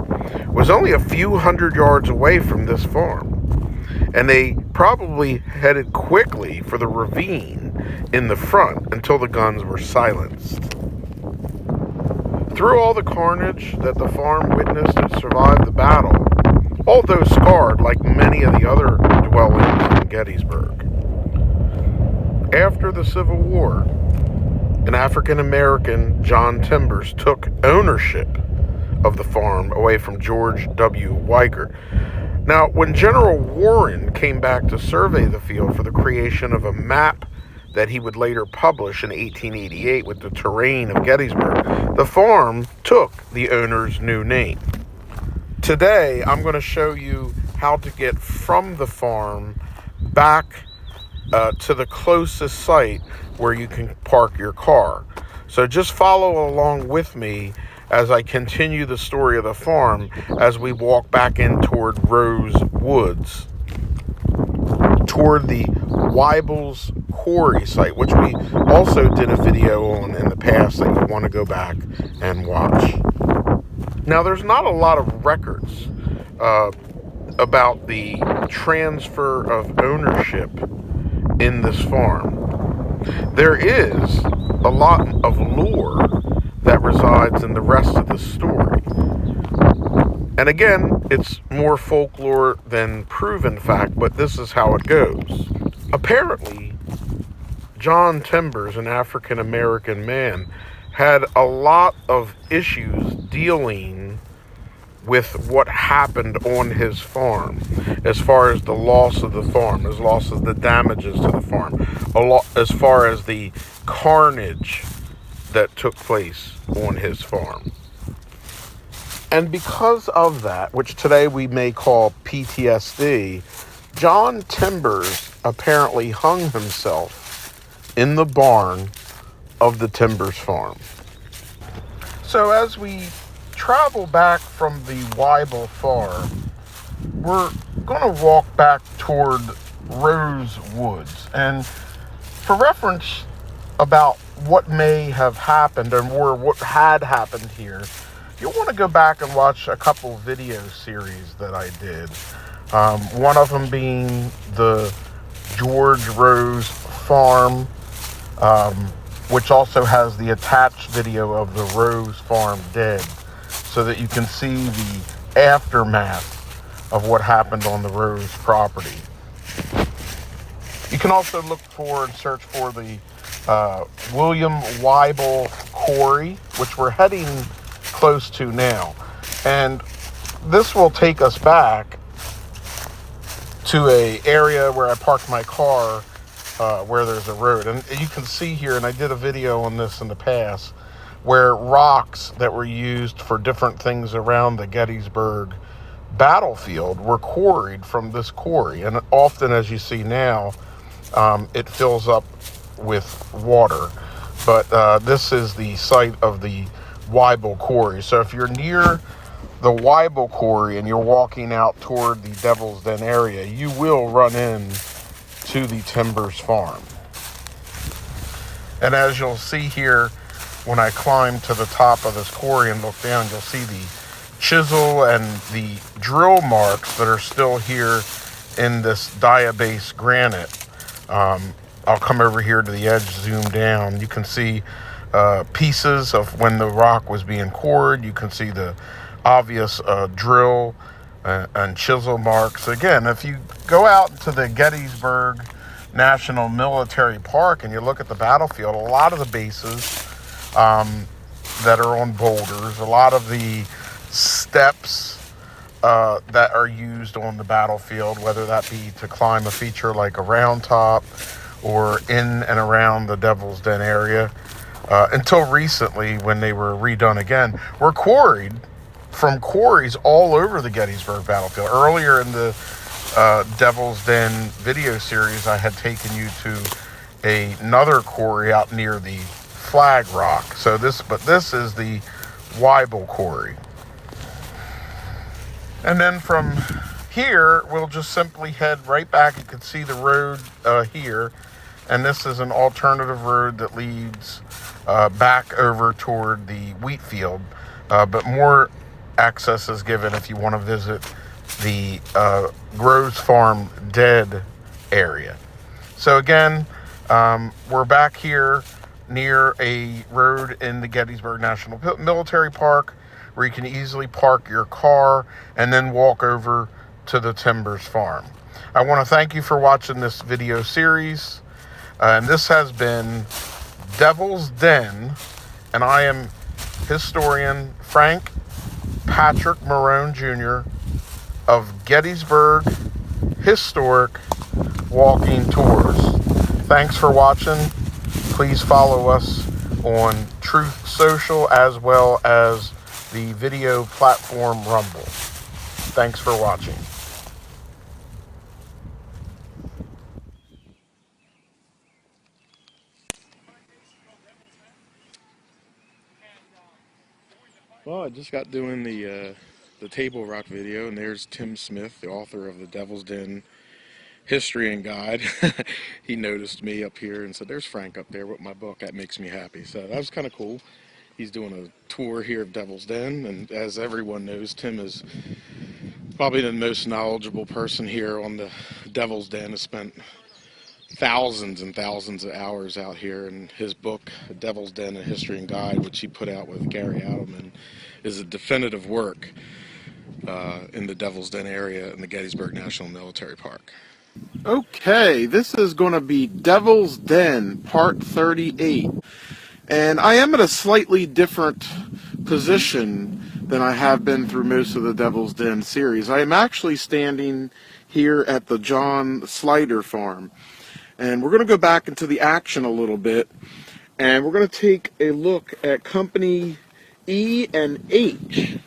[SPEAKER 1] was only a few hundred yards away from this farm. And they probably headed quickly for the ravine in the front until the guns were silenced. Through all the carnage that the farm witnessed and survived the battle, although scarred like many of the other dwellings in Gettysburg. After the Civil War, an African-American, John Timbers, took ownership of the farm away from George W. Weiger. Now, when General Warren came back to survey the field for the creation of a map that he would later publish in 1888 with the terrain of Gettysburg, the farm took the owner's new name. Today, I'm going to show you how to get from the farm back to the closest site where you can park your car. So just follow along with me as I continue the story of the farm as we walk back in toward Rose Woods, toward the Weibel's Quarry site, which we also did a video on in the past that you want to go back and watch. Now, there's not a lot of records about the transfer of ownership in this farm. There is a lot of lore that resides in the rest of the story. And again, it's more folklore than proven fact, but this is how it goes. Apparently, John Timbers, an African-American man, had a lot of issues dealing with what happened on his farm, as far as the loss of the farm, as loss of the damages to the farm, as far as the carnage that took place on his farm. And because of that, which today we may call PTSD, John Timbers apparently hung himself in the barn of the Timbers farm. So as we travel back from the Weibel farm, we're going to walk back toward Rose Woods. And for reference about what may have happened or what had happened here, you'll want to go back and watch a couple video series that I did. One of them being the George Rose Farm, which also has the attached video of the Rose Farm dead, so that you can see the aftermath of what happened on the Rose property. You can also look for and search for the William Weibel Quarry, which we're heading close to now. And this will take us back to a area where I parked my car, where there's a road. And you can see here, and I did a video on this in the past, where rocks that were used for different things around the Gettysburg battlefield were quarried from this quarry. And often, as you see now, it fills up with water. But this is the site of the Weibel Quarry. So if you're near the Weibel Quarry and you're walking out toward the Devil's Den area, you will run in to the Timbers farm. And as you'll see here, when I climb to the top of this quarry and look down, you'll see the chisel and the drill marks that are still here in this diabase granite. I'll come over here to the edge, zoom down. You can see pieces of when the rock was being quarried. You can see the obvious drill and chisel marks. Again, if you go out to the Gettysburg National Military Park and you look at the battlefield, a lot of the bases that are on boulders, a lot of the steps that are used on the battlefield, whether that be to climb a feature like a round top or in and around the Devil's Den area, until recently when they were redone again, were quarried from quarries all over the Gettysburg battlefield. Earlier in the Devil's Den video series, I had taken you to another quarry out near the Flag Rock. But this is the Weibel Quarry. And then from Here, we'll just simply head right back. You can see the road here, and this is an alternative road that leads back over toward the wheat field, but more access is given if you want to visit the Groves Farm dead area. So again, we're back here near a road in the Gettysburg National Military Park where you can easily park your car and then walk over to the Timbers Farm. I want to thank you for watching this video series, and this has been Devil's Den, and I am historian Frank Patrick Marone Jr. of Gettysburg Historic Walking Tours. Thanks for watching. Please follow us on Truth Social as well as the video platform Rumble. Thanks for watching. Well, I just got doing the Table Rock video, and there's Tim Smith, the author of the Devil's Den History and Guide. He noticed me up here and said, "There's Frank up there with my book." That makes me happy. So that was kind of cool. He's doing a tour here of Devil's Den, and as everyone knows, Tim is probably the most knowledgeable person here on the Devil's Den. Has spent thousands and thousands of hours out here, and his book, Devil's Den, A History and Guide, which he put out with Gary Adelman, is a definitive work in the Devil's Den area in the Gettysburg National Military Park. Okay, this is going to be Devil's Den, Part 38. And I am at a slightly different position than I have been through most of the Devil's Den series. I am actually standing here at the John Slider farm. And we're going to go back into the action a little bit, and we're going to take a look at Company E and H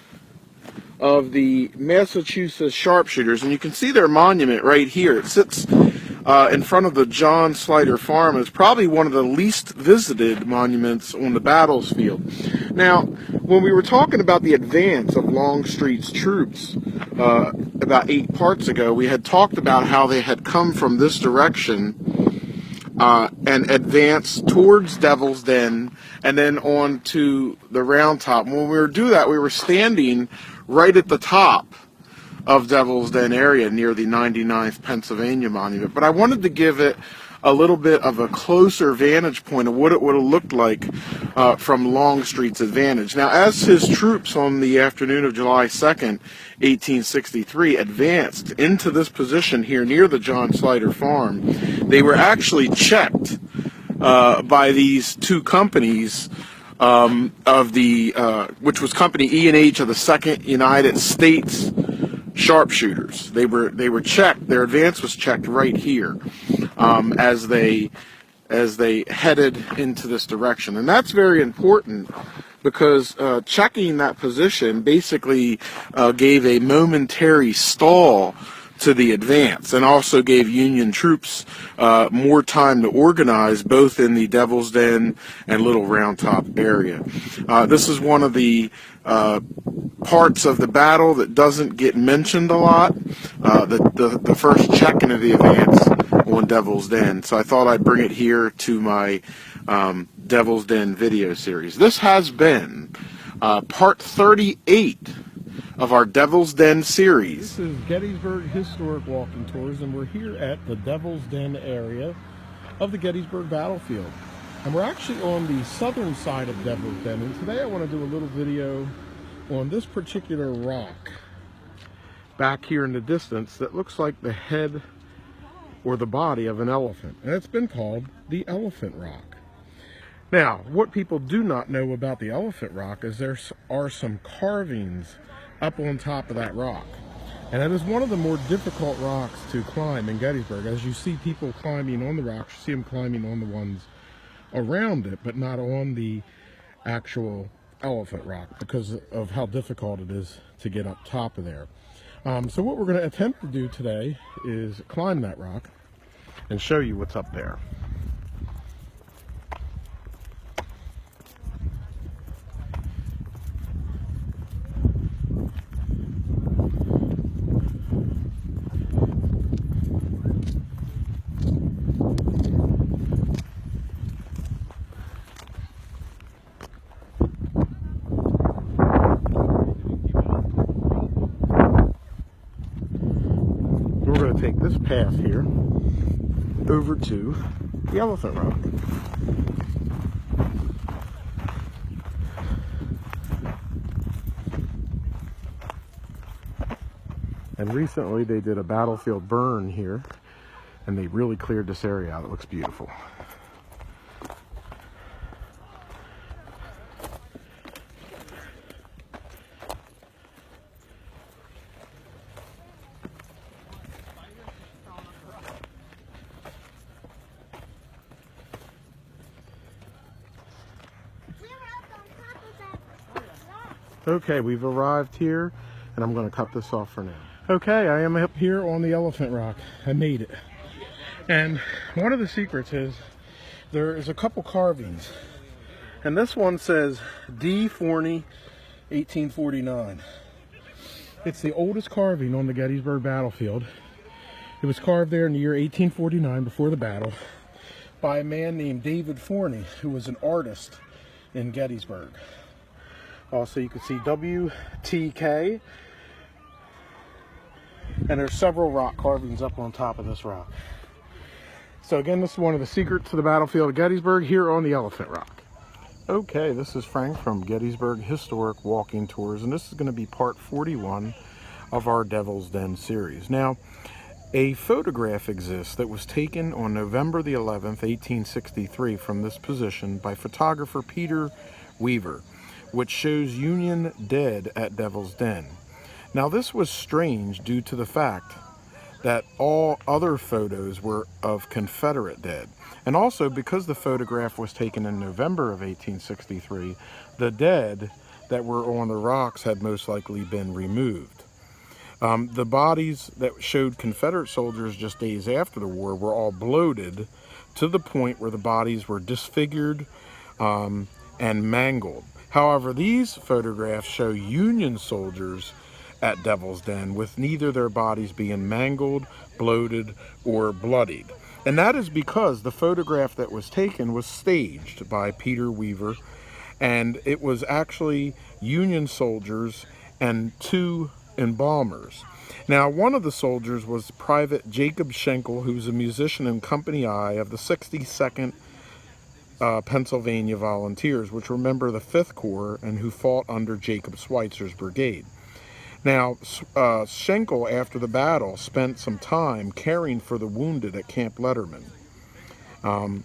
[SPEAKER 1] of the Massachusetts Sharpshooters. And you can see their monument right here. It sits in front of the John Slider farm. It's probably one of the least visited monuments on the battlefield. Now, when we were talking about the advance of Longstreet's troops about 8 parts ago, we had talked about how they had come from this direction and advanced towards Devil's Den and then on to the Round Top. When we were doing that, we were standing right at the top of Devil's Den area near the 99th Pennsylvania Monument. But I wanted to give it a little bit of a closer vantage point of what it would have looked like from Longstreet's advantage. Now, as his troops on the afternoon of July 2nd, 1863, advanced into this position here near the John Slider farm, they were actually checked by these two companies of the, which was Company E and H of the 2nd United States Sharpshooters. They were checked. Their advance was checked right here as they headed into this direction, and that's very important because checking that position basically gave a momentary stall to the advance, and also gave Union troops more time to organize both in the Devil's Den and Little Round Top area. This is one of the parts of the battle that doesn't get mentioned a lot, the first check into the advance on Devil's Den. So I thought I'd bring it here to my Devil's Den video series. This has been part 38 of our Devil's Den series. This is Gettysburg Historic Walking Tours, and we're here at the Devil's Den area of the Gettysburg battlefield. And we're actually on the southern side of Devil's Den, and today I want to do a little video on this particular rock back here in the distance that looks like the head or the body of an elephant, and it's been called the Elephant Rock. Now, what people do not know about the Elephant Rock is there are some carvings up on top of that rock, and it is one of the more difficult rocks to climb in Gettysburg. As you see people climbing on the rocks, you see them climbing on the ones around it, but not on the actual Elephant Rock because of how difficult it is to get up top of there. So what we're going to attempt to do today is climb that rock and show you what's up there. this path here over to the Elephant Rock. And recently they did a battlefield burn here, and they really cleared this area out. It looks beautiful. Okay, we've arrived here, and I'm going to cut this off for now. Okay, I am up here on the Elephant Rock. I made it. And one of the secrets is there is a couple carvings. And this one says D. Forney, 1849. It's the oldest carving on the Gettysburg battlefield. It was carved there in the year 1849, before the battle, by a man named David Forney, who was an artist in Gettysburg. Also, you can see WTK. And there's several rock carvings up on top of this rock. So again, this is one of the secrets to the battlefield of Gettysburg here on the Elephant Rock. Okay, this is Frank from Gettysburg Historic Walking Tours, and this is going to be part 41 of our Devil's Den series. Now, a photograph exists that was taken on November the 11th, 1863 from this position by photographer Peter Weaver, which shows Union dead at Devil's Den. Now, this was strange due to the fact that all other photos were of Confederate dead. And also because the photograph was taken in November of 1863, the dead that were on the rocks had most likely been removed. The bodies that showed Confederate soldiers just days after the war were all bloated to the point where the bodies were disfigured and mangled. However, these photographs show Union soldiers at Devil's Den with neither their bodies being mangled, bloated, or bloodied. And that is because the photograph that was taken was staged by Peter Weaver, and it was actually Union soldiers and 2 embalmers. Now, one of the soldiers was Private Jacob Schenkel, who's a musician in Company I of the 62nd Pennsylvania Volunteers, which were a member of the 5th Corps and who fought under Jacob Schweitzer's brigade. Now, Schenkel, after the battle, spent some time caring for the wounded at Camp Letterman. The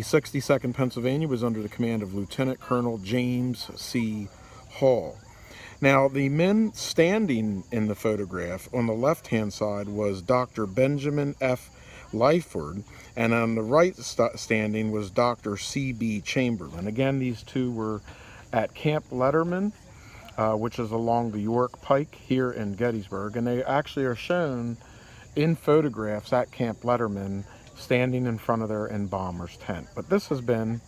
[SPEAKER 1] 62nd Pennsylvania was under the command of Lieutenant Colonel James C. Hall. Now, the men standing in the photograph on the left-hand side was Dr. Benjamin F. Lyford, and on the right standing was Dr. C.B. Chamberlain. Again, these two were at Camp Letterman, which is along the York Pike here in Gettysburg, and they actually are shown in photographs at Camp Letterman standing in front of their embalmer's tent. But this has been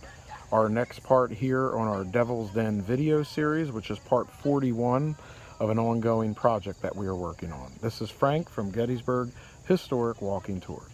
[SPEAKER 1] our next part here on our Devil's Den video series, which is part 41 of an ongoing project that we are working on. This is Frank from Gettysburg Historic Walking Tours.